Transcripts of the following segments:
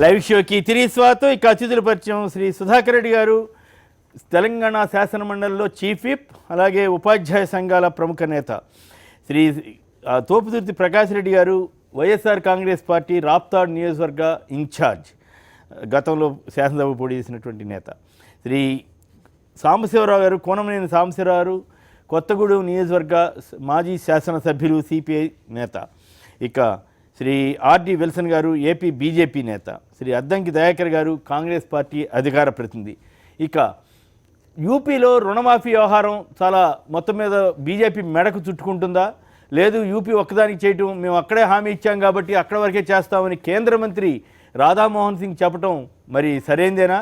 Live షోకి తిరిగి స్వాగతం. ఇక అతిథుల పరిచయం శ్రీ సుధాకర్ రెడ్డి గారు, తెలంగాణ శాసన మండలిలో చీఫ్ విప్, అలాగే ఉపాధ్యాయ సంఘాల ప్రముఖ నేత. శ్రీ తోపుదుర్తి ప్రకాష్ రెడ్డి గారు, వైఎస్ఆర్ కాంగ్రెస్ పార్టీ రాప్తాడ్ నియోజకవర్గ ఇన్ఛార్జ్, గతంలో శాసనసభ పోటీ చేసినటువంటి నేత. శ్రీ సాంబశివరావు గారు, కోనమనేని సాంబశివరావు, కొత్తగూడెం నియోజకవర్గ మాజీ శాసనసభ్యులు, సిపిఐ నేత. ఇక శ్రీ ఆర్డి విల్సన్ గారు, ఏపీ బీజేపీ నేత. శ్రీ అద్దంకి దయాకర్ గారు, కాంగ్రెస్ పార్టీ అధికార ప్రతినిధి. ఇక యూపీలో రుణమాఫీ వ్యవహారం చాలా మొత్తం మీద బీజేపీ మెడకు చుట్టుకుంటుందా, లేదు యూపీ ఒక్కదానికి చేయటం, మేము అక్కడే హామీ ఇచ్చాం కాబట్టి అక్కడ వరకే చేస్తామని కేంద్ర మంత్రి రాధామోహన్ సింగ్ చెప్పడం మరి సరైందేనా?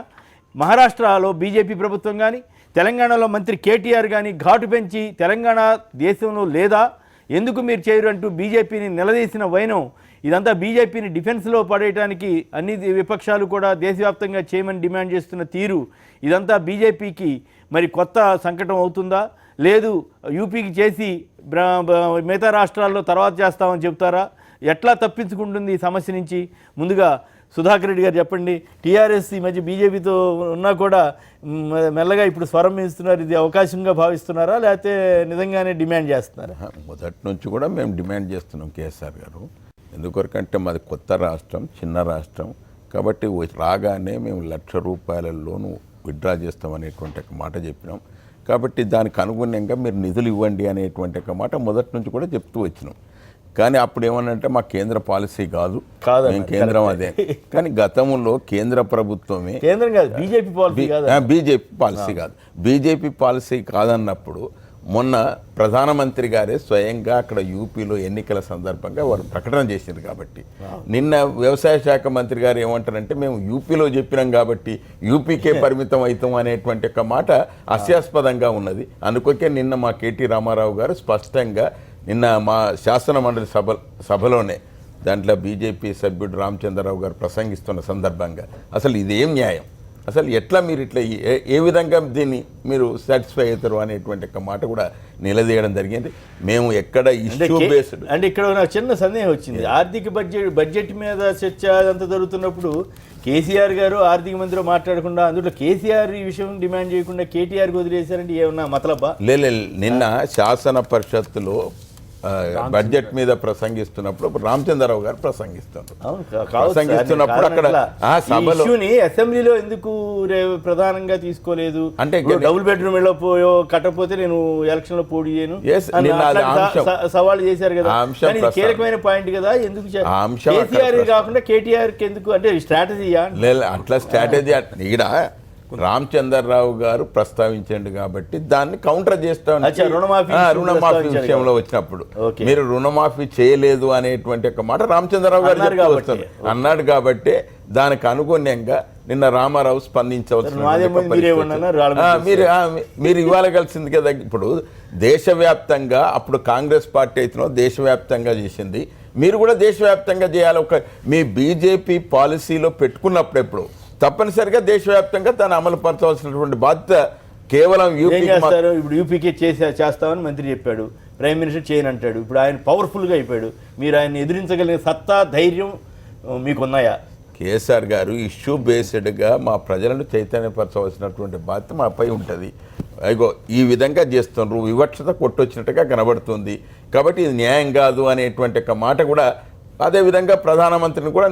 మహారాష్ట్రలో బీజేపీ ప్రభుత్వం కానీ, తెలంగాణలో మంత్రి కేటీఆర్ కానీ ఘాటు పెంచి తెలంగాణ దేశంలో లేదా, ఎందుకు మీరు చేయరు అంటూ బీజేపీని నిలదీసిన వైనం, ఇదంతా బీజేపీని డిఫెన్స్లో పడేయడానికి అన్ని విపక్షాలు కూడా దేశవ్యాప్తంగా చేయమని డిమాండ్ చేస్తున్న తీరు, ఇదంతా బీజేపీకి మరి కొత్త సంకటం అవుతుందా, లేదు యూపీకి చేసి మిగతా రాష్ట్రాల్లో తర్వాత చేస్తామని చెప్తారా? ఎట్లా తప్పించుకుంటుంది ఈ సమస్య నుంచి? ముందుగా సుధాకర్ రెడ్డి గారు చెప్పండి. టీఆర్ఎస్ ఈ మధ్య బీజేపీతో ఉన్నా కూడా మెల్లగా ఇప్పుడు స్వరం ఇస్తున్నారు, ఇది అవకాశంగా భావిస్తున్నారా, లేకపోతే నిజంగానే డిమాండ్ చేస్తున్నారా? మొదటి నుంచి కూడా మేము డిమాండ్ చేస్తున్నాం కేసీఆర్ గారు. ఎందుకొరకంటే మాది కొత్త రాష్ట్రం, చిన్న రాష్ట్రం కాబట్టి రాగానే మేము ₹1,00,000 లోను విత్డ్రా చేస్తామనేటువంటి ఒక మాట చెప్పినాం. కాబట్టి దానికి అనుగుణంగా మీరు నిధులు ఇవ్వండి అనేటువంటి ఒక మాట మొదటి నుంచి కూడా చెప్తూ వచ్చినాం. కానీ అప్పుడు ఏమన్నంటే మా కేంద్ర పాలసీ కాదు, మేము కేంద్రం అదే. కానీ గతంలో కేంద్ర ప్రభుత్వమే, కేంద్రం కాదు, బీజేపీ పాలసీ కాదు, బీజేపీ పాలసీ కాదన్నప్పుడు మొన్న ప్రధానమంత్రి గారే స్వయంగా అక్కడ యూపీలో ఎన్నికల సందర్భంగా వారు ప్రకటన చేశారు. కాబట్టి నిన్న వ్యవసాయ శాఖ మంత్రి గారు ఏమంటారంటే, మేము యూపీలో చెప్పినాం కాబట్టి యూపీకే పరిమితం అవుతాం అనేటువంటి ఒక మాట హాస్యాస్పదంగా ఉన్నది. అందుకొకే నిన్న మా కేటీ రామారావు గారు స్పష్టంగా నిన్న మా శాసన మండలి సభలోనే దాంట్లో బీజేపీ సభ్యుడు రామచంద్రరావు గారు ప్రసంగిస్తున్న సందర్భంగా అసలు ఇదేం న్యాయం, అసలు ఎట్లా మీరు ఇట్లా ఏ విధంగా దీన్ని మీరు సాటిస్ఫై అవుతారు అనేటువంటి ఒక మాట కూడా నిలదీయడం జరిగింది. మేము ఎక్కడ ఇష్యూ బేస్డ్ అంటే ఇక్కడ నాకు చిన్న సందేహం వచ్చింది. ఆర్థిక బడ్జెట్ మీద చర్చ అదంతా జరుగుతున్నప్పుడు కేసీఆర్ గారు ఆర్థిక మంత్రితో మాట్లాడకుండా, అందులో కేసీఆర్ ఈ విషయం డిమాండ్ చేయకుండా కేటీఆర్కి వదిలేశారంటే ఏమన్నా మతలబా? నిన్న శాసన పరిషత్తులో బడ్జెట్ మీద ప్రసంగిస్తున్నప్పుడు రామచంద్రరావు గారు ప్రసంగిస్తున్నప్పుడు అక్కడ సభలో అసెంబ్లీలో ఎందుకు ప్రధానంగా తీసుకోలేదు అంటే డబుల్ బెడ్రూమ్ వెళ్ళకపోయో కట్టకపోతే నేను ఎలక్షన్ లో పోటీ చేయను సవాళ్ళు చేశారు కదా, కీలకమైన పాయింట్ కదా, ఎందుకు కేసీఆర్ కాకుండా కేటీఆర్ కి ఎందుకు, అంటే స్ట్రాటజీయా? అట్లా స్ట్రాటజీ ఇక్కడ రామచంద్రరావు గారు ప్రస్తావించండి కాబట్టి దాన్ని కౌంటర్ చేస్తాం. రుణమాఫీ విషయంలో వచ్చినప్పుడు మీరు రుణమాఫీ చేయలేదు అనేటువంటి ఒక మాట రామచంద్రరావు గారు అన్నాడు కాబట్టి దానికి అనుగుణ్యంగా నిన్న రామారావు స్పందించవలసిన మీరు ఇవ్వగలిసింది కదా. ఇప్పుడు దేశవ్యాప్తంగా అప్పుడు కాంగ్రెస్ పార్టీ అయితే దేశవ్యాప్తంగా చేసింది, మీరు కూడా దేశవ్యాప్తంగా చేయాలి. మీ బీజేపీ పాలసీలో పెట్టుకున్నప్పుడు ఎప్పుడు తప్పనిసరిగా దేశవ్యాప్తంగా తను అమలు పరచవలసినటువంటి బాధ్యత కేవలం ఇప్పుడు యూపీకే చేస్తామని మంత్రి చెప్పాడు, ప్రైమ్ మినిస్టర్ చేయని అంటాడు. ఇప్పుడు ఆయన పవర్ఫుల్గా అయిపోయాడు, మీరు ఆయన ఎదిరించగలిగిన సత్తా ధైర్యం మీకున్నాయా? కేసీఆర్ గారు ఇష్యూ బేస్డ్గా మా ప్రజలను చైతన్యపరచవలసినటువంటి బాధ్యత మాపై ఉంటుంది. అయ్యో ఈ విధంగా చేస్తున్నారు, వివక్షత కొట్టొచ్చినట్టుగా కనబడుతుంది కాబట్టి ఇది న్యాయం కాదు అనేటువంటి ఒక మాట కూడా అదేవిధంగా ప్రధానమంత్రిని కూడా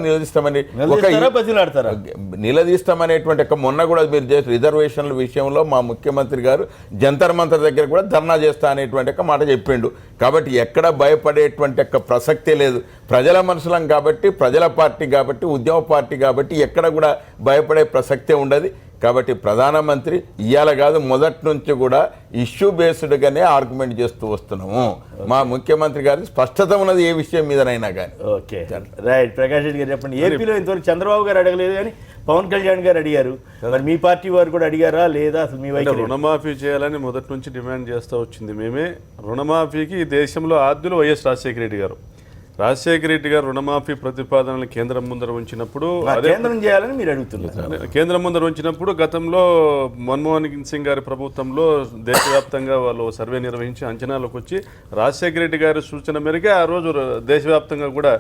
నిలదీస్తామనేటువంటి ఒక మొన్న కూడా మీరు చేసిన రిజర్వేషన్ల విషయంలో మా ముఖ్యమంత్రి గారు జంతర్ మంతర్ దగ్గర కూడా ధర్నా చేస్తా అనేటువంటి ఒక మాట చెప్పిండు. కాబట్టి ఎక్కడ భయపడేటువంటి ఒక ప్రసక్తే లేదు. ప్రజల మనుషులం కాబట్టి, ప్రజల పార్టీ కాబట్టి, ఉద్యమ పార్టీ కాబట్టి ఎక్కడ కూడా భయపడే ప్రసక్తే ఉండదు. కాబట్టి ప్రధానమంత్రి ఇవాళ కాదు మొదటి నుంచి కూడా ఇష్యూ బేస్డ్గానే ఆర్గ్యుమెంట్ చేస్తూ వస్తున్నాము. మా ముఖ్యమంత్రి గారికి స్పష్టత ఉన్నది ఏ విషయం మీదనైనా కానీ. Okay right. ప్రకాష్ రెడ్డి గారు చెప్పండి. ఏపీలో ఇంతవరకు చంద్రబాబు గారు అడగలేదు కానీ పవన్ కళ్యాణ్ గారు అడిగారు, మరి మీ పార్టీ వారు కూడా అడిగారా లేదా? అసలు మీ వైపు రుణమాఫీ చేయాలని మొదటి నుంచి డిమాండ్ చేస్తూ వచ్చింది మేమే. రుణమాఫీకి ఈ దేశంలో ఆద్యులు వైఎస్ రాజశేఖర రెడ్డి గారు. రాజశేఖర రెడ్డి గారు రుణమాఫీ ప్రతిపాదనలు కేంద్రం ముందర ఉంచినప్పుడు కేంద్రం చేయాలని మీరు అడుగుతున్నారు. కేంద్రం ముందర ఉంచినప్పుడు గతంలో మన్మోహన్ సింగ్ గారి ప్రభుత్వంలో దేశవ్యాప్తంగా వాళ్ళు సర్వే నిర్వహించి అంచనాలకు వచ్చి రాజశేఖర రెడ్డి గారి సూచన మేరకే ఆ రోజు దేశవ్యాప్తంగా కూడా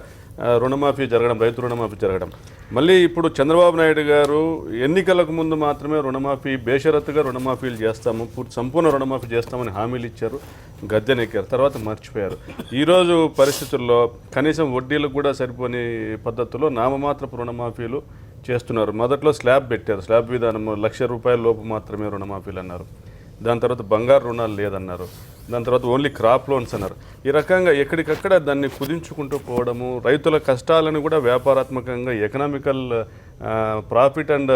రుణమాఫీ జరగడం, రైతు రుణమాఫీ జరగడం. మళ్ళీ ఇప్పుడు చంద్రబాబు నాయుడు గారు ఎన్నికలకు ముందు మాత్రమే రుణమాఫీ బేషరతుగా రుణమాఫీలు చేస్తాము, సంపూర్ణ రుణమాఫీ చేస్తామని హామీలు ఇచ్చారు, గద్దెనెక్కారు, తర్వాత మర్చిపోయారు. ఈరోజు పరిస్థితుల్లో కనీసం వడ్డీలకు కూడా సరిపోని పద్ధతిలో నామమాత్రపు రుణమాఫీలు చేస్తున్నారు. మొదట్లో స్లాబ్ పెట్టారు, స్లాబ్ విధానం ₹1,00,000 లోపు మాత్రమే రుణమాఫీలు అన్నారు. దాని తర్వాత బంగారు రుణాలు లేదన్నారు. దాని తర్వాత ఓన్లీ క్రాప్ లోన్స్ అన్నారు. ఈ రకంగా ఎక్కడికక్కడ దాన్ని కుదించుకుంటూ పోవడము, రైతుల కష్టాలను కూడా వ్యాపారాత్మకంగా ఎకనామికల్ ప్రాఫిట్ అండ్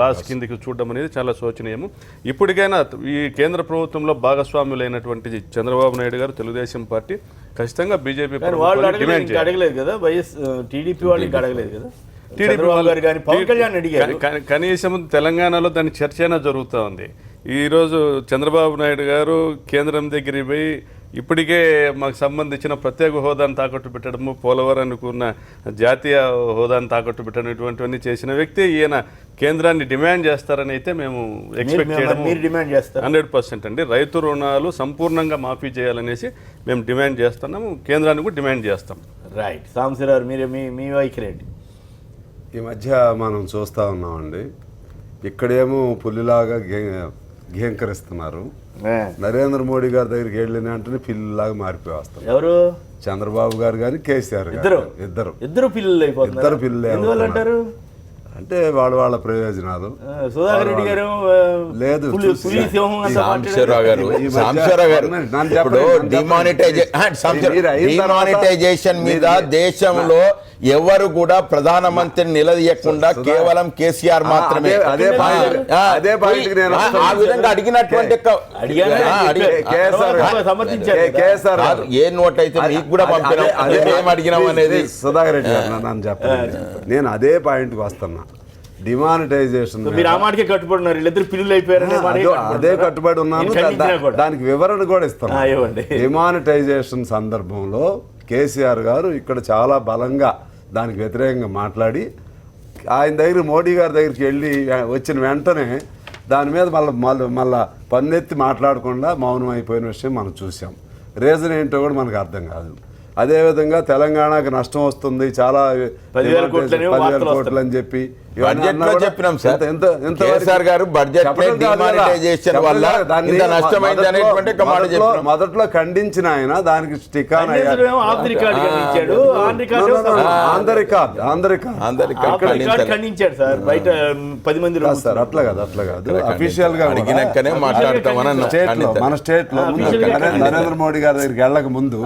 లాస్ కిందికి చూడడం అనేది చాలా శోచనీయము. ఇప్పటికైనా ఈ కేంద్ర ప్రభుత్వంలో భాగస్వాములైనటువంటి చంద్రబాబు నాయుడు గారు, తెలుగుదేశం పార్టీ ఖచ్చితంగా బీజేపీ అడగలేదు కదా, టీడీపీ వాళ్ళు అడగలేదు కదా, కనీసం తెలంగాణలో దాని చర్చ అయినా జరుగుతూ ఉంది. ఈరోజు చంద్రబాబు నాయుడు గారు కేంద్రం దగ్గరికి పోయి ఇప్పటికే మాకు సంబంధించిన ప్రత్యేక హోదాను తాకట్టు పెట్టడము, పోలవరానికి ఉన్న జాతీయ హోదాను తాకట్టు పెట్టడం, ఇటువంటివన్నీ చేసిన వ్యక్తి ఈయన కేంద్రాన్ని డిమాండ్ చేస్తారని అయితే మేము ఎక్స్పెక్ట్ చేయడం 100% అండి. రైతు రుణాలు సంపూర్ణంగా మాఫీ చేయాలనేసి మేము డిమాండ్ చేస్తున్నాము, కేంద్రాన్ని కూడా డిమాండ్ చేస్తాం. రైట్. సాంబశివరావు మీరు మీ వైఖరి. ఈ మధ్య మనం చూస్తూ ఉన్నామండి, ఇక్కడేమో పులిలాగా ఘేంకరిస్తున్నారు, నరేంద్ర మోడీ గారి దగ్గరికి వెళ్ళిన వెంటనే పిల్లిలాగా మారిపోయి వస్తారు. ఎవరు? చంద్రబాబు గారు కానీ కేసీఆర్ గారు. ఇద్దరు పిల్లలు అంటారు. అంటే వాళ్ళ ప్రయోజనాలు. సుధాకర్ రెడ్డి గారు లేదు, డిమానిటైజేషన్ మీద దేశంలో ఎవరు కూడా ప్రధానమంత్రిని నిలదీయకుండా కేవలం కేసీఆర్ మాత్రమే అదే పాయింట్ నేను ఆ విధంగా అడిగినటువంటి ఏ నోట్ అయితే మీకు కూడా పంపిణీ అడిగినాం అనేది సుధాకర్ రెడ్డి గారు నన్ను చెప్పండి, నేను అదే పాయింట్కి వస్తున్నా. డిమానిటైజేషన్ కట్టుబడినారు, వీళ్ళిద్దరు పిల్లలు అయిపోయారు, అదే కట్టుబడి ఉన్నాను, దానికి వివరణ కూడా ఇస్తాను. డిమానిటైజేషన్ సందర్భంలో కేసీఆర్ గారు ఇక్కడ చాలా బలంగా దానికి వ్యతిరేకంగా మాట్లాడి ఆయన దగ్గర మోడీ గారి దగ్గరికి వెళ్ళి వచ్చిన వెంటనే దాని మీద మళ్ళా పన్నెత్తి మాట్లాడకుండా మౌనం అయిపోయిన విషయం మనం చూసాం. రీజన్ ఏంటో కూడా మనకు అర్థం కాదు. అదేవిధంగా తెలంగాణకు నష్టం వస్తుంది, చాలా 10,000 కోట్లు అని చెప్పి చెప్పినాం సార్. మొదట్లో ఖండించిన ఆయన దానికి స్టికాన్ సార్. అట్లా కాదు అఫీషియల్ గా మన స్టేట్ లో నరేంద్ర మోడీ గారి దగ్గరికి వెళ్ళక ముందు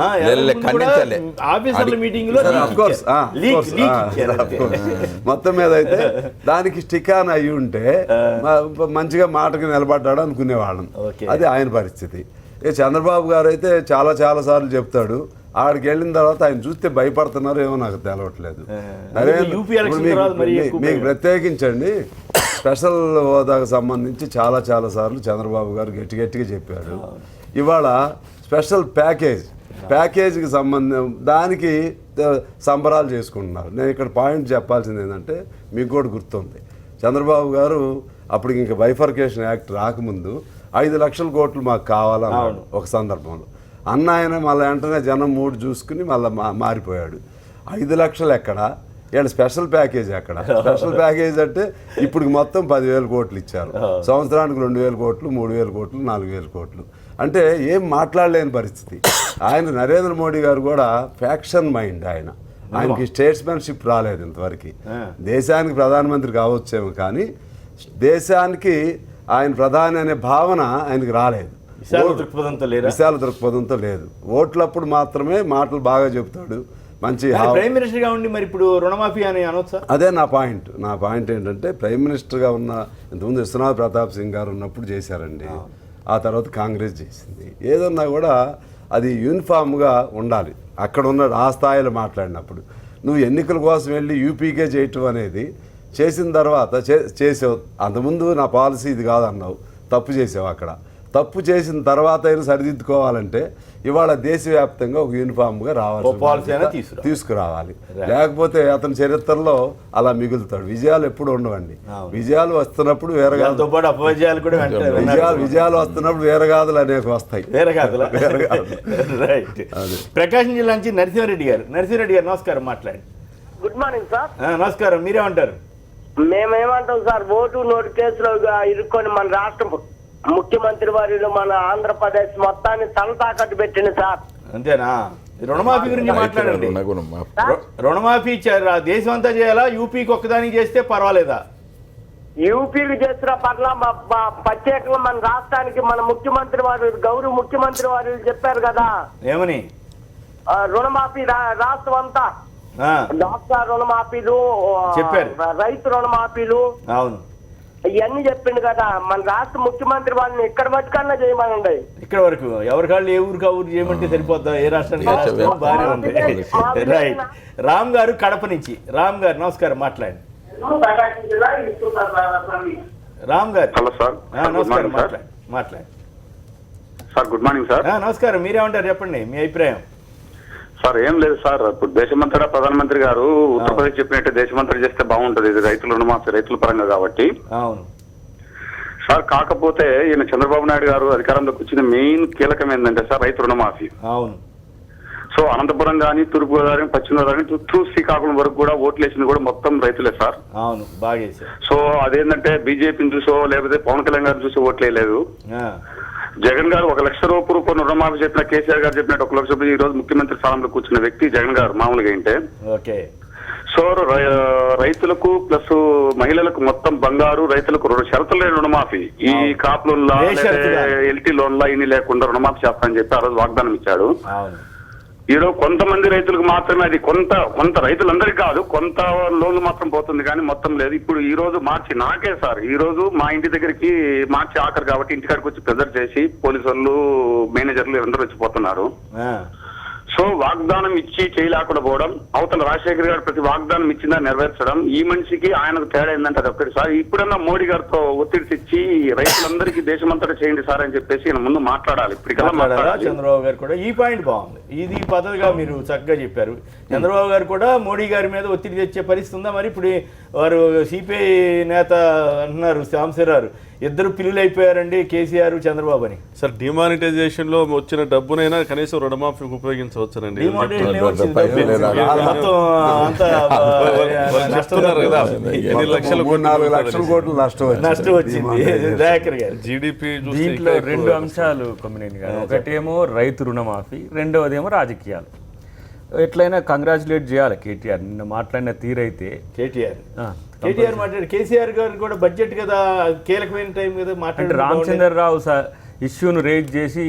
మొత్తం మీద అయితే దానికి స్టికాన్ అయ్యి ఉంటే మంచిగా మాటకి నిలబడ్డాడు అనుకునేవాళ్ళం. అది ఆయన పరిస్థితి. చంద్రబాబు గారు అయితే చాలా సార్లు చెప్తాడు, ఆడికి వెళ్ళిన తర్వాత ఆయన చూస్తే భయపడుతున్నారు ఏమో నాకు తెలవట్లేదు. మీకు ప్రత్యేకించండి, స్పెషల్ హోదాకు సంబంధించి చాలా సార్లు చంద్రబాబు గారు గట్టిగా చెప్పాడు. ఇవాళ స్పెషల్ ప్యాకేజీకి సంబంధం దానికి సంబరాలు చేసుకుంటున్నారు. నేను ఇక్కడ పాయింట్ చెప్పాల్సింది ఏంటంటే, మీకు కూడా గుర్తుంది, చంద్రబాబు గారు అప్పటికి ఇంకా బైఫర్కేషన్ యాక్ట్ రాకముందు 5 లక్షల కోట్లు మాకు కావాలన్నాడు ఒక సందర్భంలో. ఆయన మళ్ళీ వెంటనే జనం మూడు చూసుకుని మళ్ళీ మారిపోయాడు. 5 లక్షలు ఎక్కడ, వీళ్ళ స్పెషల్ ప్యాకేజ్ ఎక్కడ? స్పెషల్ ప్యాకేజ్ అంటే ఇప్పుడు మొత్తం 10,000 కోట్లు ఇచ్చారు, సంవత్సరానికి 2,000 కోట్లు, 3,000 కోట్లు, 4,000 కోట్లు. అంటే ఏం మాట్లాడలేని పరిస్థితి. ఆయన నరేంద్ర మోడీ గారు కూడా ఫ్యాక్షన్ మైండ్, ఆయనకి స్టేట్స్మెన్షిప్ రాలేదు ఇంతవరకు. దేశానికి ప్రధానమంత్రి కావచ్చేమో కానీ దేశానికి ఆయన ప్రధాని అనే భావన ఆయనకి రాలేదు, విశాల దృక్పథంతో లేదు. ఓట్లప్పుడు మాత్రమే మాటలు బాగా చెప్తాడు, మంచి ప్రైమ్ మినిస్టర్గా ఉండి మరి ఇప్పుడు రుణమాఫీ అని అనొచ్చా? అదే నా పాయింట్ ఏంటంటే, ప్రైమ్ మినిస్టర్గా ఉన్న ఇంతకుముందు విశ్వనాథ్ ప్రతాప్ సింగ్ గారు ఉన్నప్పుడు చేశారండి, ఆ తర్వాత కాంగ్రెస్ చేసింది. ఏదన్నా కూడా అది యూనిఫామ్గా ఉండాలి. అక్కడ ఉన్న ఆ స్థాయిలో మాట్లాడినప్పుడు నువ్వు ఎన్నికల కోసం వెళ్ళి యూపీకే చేయటం అనేది చేసిన తర్వాత చేసావు. అంతకుముందు నా పాలసీ ఇది కాదన్నావు, తప్పు చేసావు. అక్కడ తప్పు చేసిన తర్వాత అయినా సరిదిద్దుకోవాలంటే ఇవాళ దేశవ్యాప్తంగా ఒక యూనిఫామ్గా పాలసీ అయినా రావాలి, తీసుకురావాలి. లేకపోతే అతని చరిత్రలో అలా మిగులుతాడు. విజయాలు ఎప్పుడు ఉండవండి. విజయాలు వస్తున్నప్పుడు దాంతో పాటు అపవిజయాలు కూడా విజయాలు వస్తున్నప్పుడు వీరగాథలు అనేవి వస్తాయి. రైట్. ప్రకాశం జిల్లా నుంచి నరసింహారెడ్డి గారు నమస్కారం, మాట్లాడండి. Good morning sir. నమస్కారం, మీరేమంటారు? మేమేమంటాం సార్, ఓటు నోటు కేసులో ఇరుక్కొని మన రాష్ట్ర ముఖ్యమంత్రి వారిలో మన ఆంధ్రప్రదేశ్ మొత్తాన్ని తలతాకట్టు పెట్టింది సార్. అంతేనా? రుణమాఫీ గురించి మాట్లాడండి. రుణమాఫీ దేశం అంతా చేయాలా, యూపీకి ఒక్కదానికి చేస్తే పర్వాలేదా? యూపీకి చేసిన పట్ల ప్రత్యేకంగా మన రాష్ట్రానికి మన ముఖ్యమంత్రి వారు, గౌరవ ముఖ్యమంత్రి వారు చెప్పారు కదా, ఏమని? రుణమాఫీ రాష్ట్రం అంతా డాక్టర్ రుణమాఫీలు చెప్పారు, రైతు రుణమాఫీలు, అవును, ఇవన్నీ చెప్పిండు కదా. మన రాష్ట్ర ముఖ్యమంత్రి వాళ్ళని ఇక్కడ మట్టుకన్నా చేయమనండి. ఇక్కడ వరకు ఎవరి కాళ్ళు ఏ ఊరికి ఊరు చేయమంటే సరిపోద్దా? ఏ రాష్ట్రానికి రాష్ట్రం బాగానే ఉంది. రైట్. రామ్ గారు కడప నుంచి. రామ్ గారు నమస్కారం, మాట్లాడండి. రామ్ గారు. Hello sir. నమస్కారం, మాట్లాడండి సార్. Good morning sir. నమస్కారం, మీరేమంటారు చెప్పండి, మీ అభిప్రాయం. సార్ ఏం లేదు సార్, ఇప్పుడు దేశమంతటా ప్రధానమంత్రి గారు ఉత్తరప్రదేశ్ చెప్పినట్టు దేశమంతటా చేస్తే బాగుంటది, ఇది రైతుల రుణమాఫీ రైతుల పరంగా కాబట్టి. అవును సార్, కాకపోతే ఈయన చంద్రబాబు నాయుడు గారు అధికారంలోకి వచ్చిన మెయిన్ కీలకం ఏంటంటే సార్ రైతు రుణమాఫీ. అవును. సో అనంతపురం కానీ, తూర్పుగోదావరి, పశ్చిమ గోదావరి, శ్రీకాకుళం వరకు కూడా ఓట్లు వేసింది కూడా మొత్తం రైతులే సార్. అవును, బాగా చేశారు. సో అదేంటంటే బీజేపీని చూసో లేకపోతే పవన్ కళ్యాణ్ గారిని చూసి ఓట్లు వేయలేదు. జగన్ గారు 1 లక్ష రూపాయలు రుణమాఫీ చెప్పిన, కేసీఆర్ గారు చెప్పినట్టు 1 లక్ష రూపాయలు ఈ రోజు ముఖ్యమంత్రి స్థానంలో కూర్చున్న వ్యక్తి జగన్ గారు మామూలుగా ఏంటే. ఓకే. సో రైతులకు ప్లస్ మహిళలకు మొత్తం బంగారు, రైతులకు 2 షరతులు లేని రుణమాఫీ, ఈ క్రాప్ లోన్లా ఎల్టీ లోన్లా ఇన్ని లేకుండా రుణమాఫీ చేస్తానని చెప్పి ఆ రోజు వాగ్దానం ఇచ్చాడు. ఈరోజు కొంతమంది రైతులకు మాత్రమే, అది కొంత రైతులందరికీ కాదు, కొంత లోన్లు మాత్రం పోతుంది కానీ మొత్తం లేదు. ఇప్పుడు ఈ రోజు మార్చి నాకే సార్, ఈ రోజు మా ఇంటి దగ్గరికి మార్చి ఆఖరు కాబట్టి ఇంటికాడికి వచ్చి ప్రెజర్ చేసి పోలీసు వాళ్ళు, మేనేజర్లు అందరూ వచ్చిపోతున్నారు. సో వాగ్దానం ఇచ్చి చేయలేకుండా పోవడం, అవతల రాజశేఖర్ గారు ప్రతి వాగ్దానం ఇచ్చిందా నెరవేర్చడం, ఈ మనిషికి ఆయనకు తేడా ఏంటంటే అది ఒక్కటి సార్. ఇప్పుడన్నా మోడీ గారితో ఒత్తిడి తెచ్చి రైతులందరికీ దేశమంతటా చేయండి సార్ అని చెప్పేసి ఈయన ముందు మాట్లాడాలి. ఇప్పటికల్లా మాట్లాడాలి. చంద్రబాబు గారు కూడా ఈ పాయింట్ బాగుంది, ఇది పద్ధతిగా మీరు చక్కగా చెప్పారు. చంద్రబాబు గారు కూడా మోడీ గారి మీద ఒత్తిడి తెచ్చే పరిస్థితి ఉందా? మరి ఇప్పుడు వారు సిపిఐ నేత అంటున్నారు సాంబశివరావు, ఇద్దరు పిల్లులు అయిపోయారండి కేసీఆర్ చంద్రబాబు అని. సార్ డిమానిటైజేషన్ లో వచ్చిన డబ్బునైనా కనీసం రుణమాఫీకి ఉపయోగించవచ్చునండి. నష్టం వచ్చింది. జీడిపి దీంట్లో 2 అంశాలు కొమ్మినేని గారు. ఒకటేమో రైతు రుణమాఫీ, రెండవదేమో రాజకీయాలు. ఎట్లయినా కంగ్రాచులేట్ చేయాలి కేటీఆర్. నిన్న మాట్లాడిన తీరైతే కేటీఆర్ మాట్లాడారు. కేసీఆర్ గారు కూడా బడ్జెట్ కదా, కీలకమైన టైం కదా మాట్లాడారు. రామచంద్రరావు ఇష్యూను రేజ్ చేసి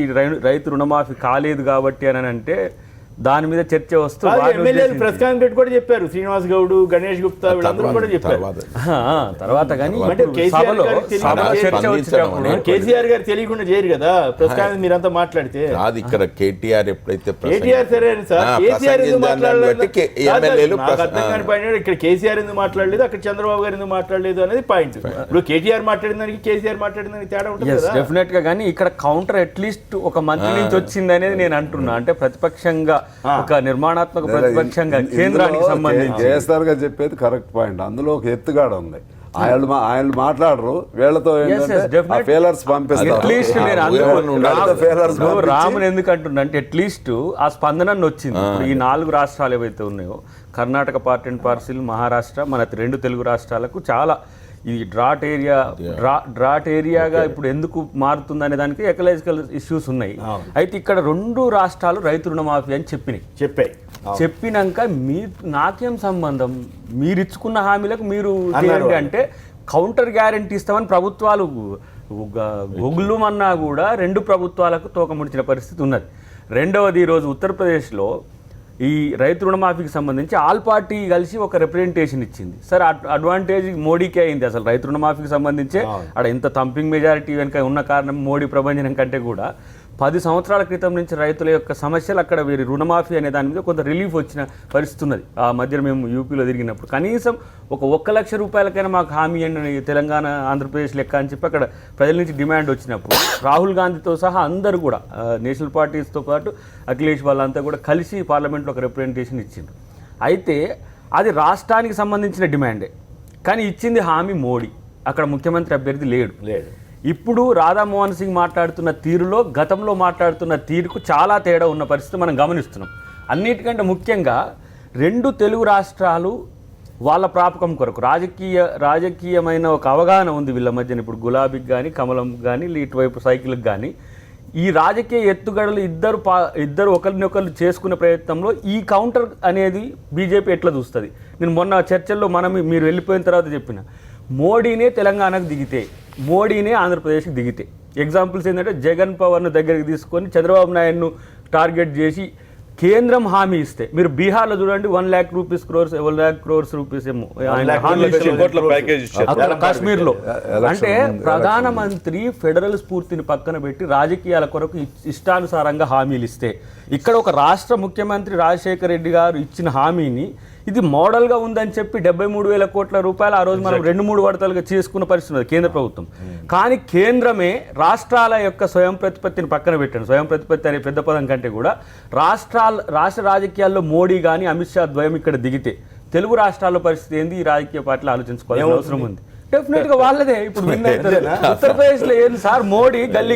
రైతు రుణమాఫీ కాలేదు కాబట్టి అని అంటే దాని మీద చర్చ వస్తూ ఎమ్మెల్యేలు ప్రెస్ కాన్ఫరెన్స్ కూడా చెప్పారు. శ్రీనివాస్ గౌడ్, గణేష్ గుప్తా వీళ్ళందరూ కూడా చెప్పారు. తర్వాత కానీ కేసీఆర్ గారు తెలియకుండా చేయరు కదా ప్రెస్ కాన్ఫరెన్స్. మీరంతా మాట్లాడితే ఇక్కడ కేటీఆర్ ఎప్పుడైతే కేటీఆర్ సరే సార్, కేసీఆర్ ఎందుకు మాట్లాడలేదు నాకు అర్థం కాని పాయింట్. ఇక్కడ కేసీఆర్ ఎందుకు మాట్లాడలేదు, అక్కడ చంద్రబాబు గారు ఎందుకు మాట్లాడలేదు అనేది పాయింట్. ఇప్పుడు కేటీఆర్ మాట్లాడిన దానికి కేసీఆర్ మాట్లాడిన దానికి తేడా ఉంటుంది కదా. డెఫినెట్ గా. కానీ ఇక్కడ కౌంటర్ అట్లీస్ట్ ఒక మంత్రి నుంచి వచ్చింది అనేది నేను అంటున్నా. అంటే ప్రతిపక్షంగా, ఒక నిర్మాణాత్మక ప్రతిపక్షంగా కేంద్రానికి సంబంధించి కేసీఆర్ గారు చెప్పేది కరెక్ట్ పాయింట్. అందులో ఒక ఎత్తుగాడ ఉంది. ఆయన మాట్లాడరు, వీళ్ళతో రాముని ఎందుకు అంటున్నా అంటే అట్లీస్ట్ ఆ స్పందన వచ్చింది. ఈ 4 రాష్ట్రాలు ఏవైతే ఉన్నాయో, Karnataka part and parcel, Maharashtra, మన 2 తెలుగు రాష్ట్రాలకు చాలా ఈ డ్రాట్ ఏరియాగా ఇప్పుడు ఎందుకు మారుతుందనే దానికి ఎకలాజికల్ ఇష్యూస్ ఉన్నాయి. అయితే ఇక్కడ 2 రాష్ట్రాలు రైతు రుణమాఫీ అని చెప్పినాక నాకేం సంబంధం, మీరు ఇచ్చుకున్న హామీలకు మీరు చేయండి అంటే కౌంటర్ గ్యారెంటీ ఇస్తామని ప్రభుత్వాలు గొగులుమన్నా కూడా 2 ప్రభుత్వాలకు తోకముడిచిన పరిస్థితి ఉన్నది. రెండవది, ఈరోజు ఉత్తరప్రదేశ్లో ఈ రైతు రుణమాఫీకి సంబంధించి ఆల్ పార్టీ కలిసి ఒక రిప్రజెంటేషన్ ఇచ్చింది. సరే, అడ్వాంటేజ్ మోడీకే అయింది. అసలు రైతు రుణమాఫీకి సంబంధించి అక్కడ ఇంత థంపింగ్ మెజారిటీ వెనుక ఉన్న కారణం మోడీ ప్రభంజనం కంటే కూడా 10 సంవత్సరాల క్రితం నుంచి రైతుల యొక్క సమస్యలు అక్కడ వీరి రుణమాఫీ అనే దాని మీద కొంత రిలీఫ్ వచ్చిన పరిస్థితి ఉన్నది. ఆ మధ్యన మేము యూపీలో తిరిగినప్పుడు కనీసం ఒక 1 లక్ష రూపాయలకైనా మాకు హామీ అని తెలంగాణ ఆంధ్రప్రదేశ్ లెక్క అని చెప్పి అక్కడ ప్రజల నుంచి డిమాండ్ వచ్చినప్పుడు రాహుల్ గాంధీతో సహా అందరూ కూడా నేషనల్ పార్టీస్తో పాటు అఖిలేష్ వాళ్ళంతా కూడా కలిసి పార్లమెంట్లో ఒక రిప్రజెంటేషన్ ఇచ్చిండ్రు. అయితే అది రాష్ట్రానికి సంబంధించిన డిమాండే, కానీ ఇచ్చింది హామీ మోడీ, అక్కడ ముఖ్యమంత్రి అభ్యర్థి లేడు. ఇప్పుడు రాధామోహన్ సింగ్ మాట్లాడుతున్న తీరులో గతంలో మాట్లాడుతున్న తీరుకు చాలా తేడా ఉన్న పరిస్థితి మనం గమనిస్తున్నాం. అన్నిటికంటే ముఖ్యంగా 2 తెలుగు రాష్ట్రాలు వాళ్ళ ప్రాపకం కొరకు రాజకీయమైన ఒక అవగాహన ఉంది వీళ్ళ మధ్యన. ఇప్పుడు గులాబీకి కానీ కమలంకి కానీ ఇటువైపు సైకిల్కి కానీ ఈ రాజకీయ ఎత్తుగడలు ఇద్దరు ఒకరినొకరు చేసుకునే ప్రయత్నంలో ఈ కౌంటర్ అనేది బీజేపీ ఎట్లా చూస్తుంది. నేను మొన్న చర్చల్లో మీరు వెళ్ళిపోయిన తర్వాత చెప్పిన మోడీనే తెలంగాణకు దిగితే, మోడీనే ఆంధ్రప్రదేశ్కి దిగితే ఎగ్జాంపుల్స్ ఏంటంటే జగన్ పవర్ను దగ్గరికి తీసుకొని చంద్రబాబు నాయుడును టార్గెట్ చేసి కేంద్రం హామీ ఇస్తే, మీరు బీహార్లో చూడండి 1 lakh crores రూపీస్ ఏమో కాశ్మీర్లో. అంటే ప్రధానమంత్రి ఫెడరల్ స్ఫూర్తిని పక్కన పెట్టి రాజకీయాల కొరకు ఇష్టానుసారంగా హామీలు ఇస్తే, ఇక్కడ ఒక రాష్ట్ర ముఖ్యమంత్రి రాజశేఖర రెడ్డి గారు ఇచ్చిన హామీని ఇది మోడల్గా ఉందని చెప్పి 73,000 కోట్ల రూపాయలు ఆ రోజు మనం 2-3 విడతలుగా చేసుకున్న పరిస్థితి ఉంది కేంద్ర ప్రభుత్వం. కానీ కేంద్రమే రాష్ట్రాల యొక్క స్వయం ప్రతిపత్తిని పక్కన పెట్టాడు. స్వయం ప్రతిపత్తి అనే పెద్ద పదం కంటే కూడా రాష్ట్ర రాజకీయాల్లో మోడీ కానీ అమిత్ షా ద్వయం ఇక్కడ దిగితే తెలుగు రాష్ట్రాల పరిస్థితి ఏంది, ఈ రాజకీయ పార్టీలు ఆలోచించుకోవాల్సిన అవసరం ఉంది. డెఫినెట్ గా వాళ్ళదే ఇప్పుడు విన్ అవుతారు. ఉత్తరప్రదేశ్ లో ఏంది సార్, మోడీ గల్లీ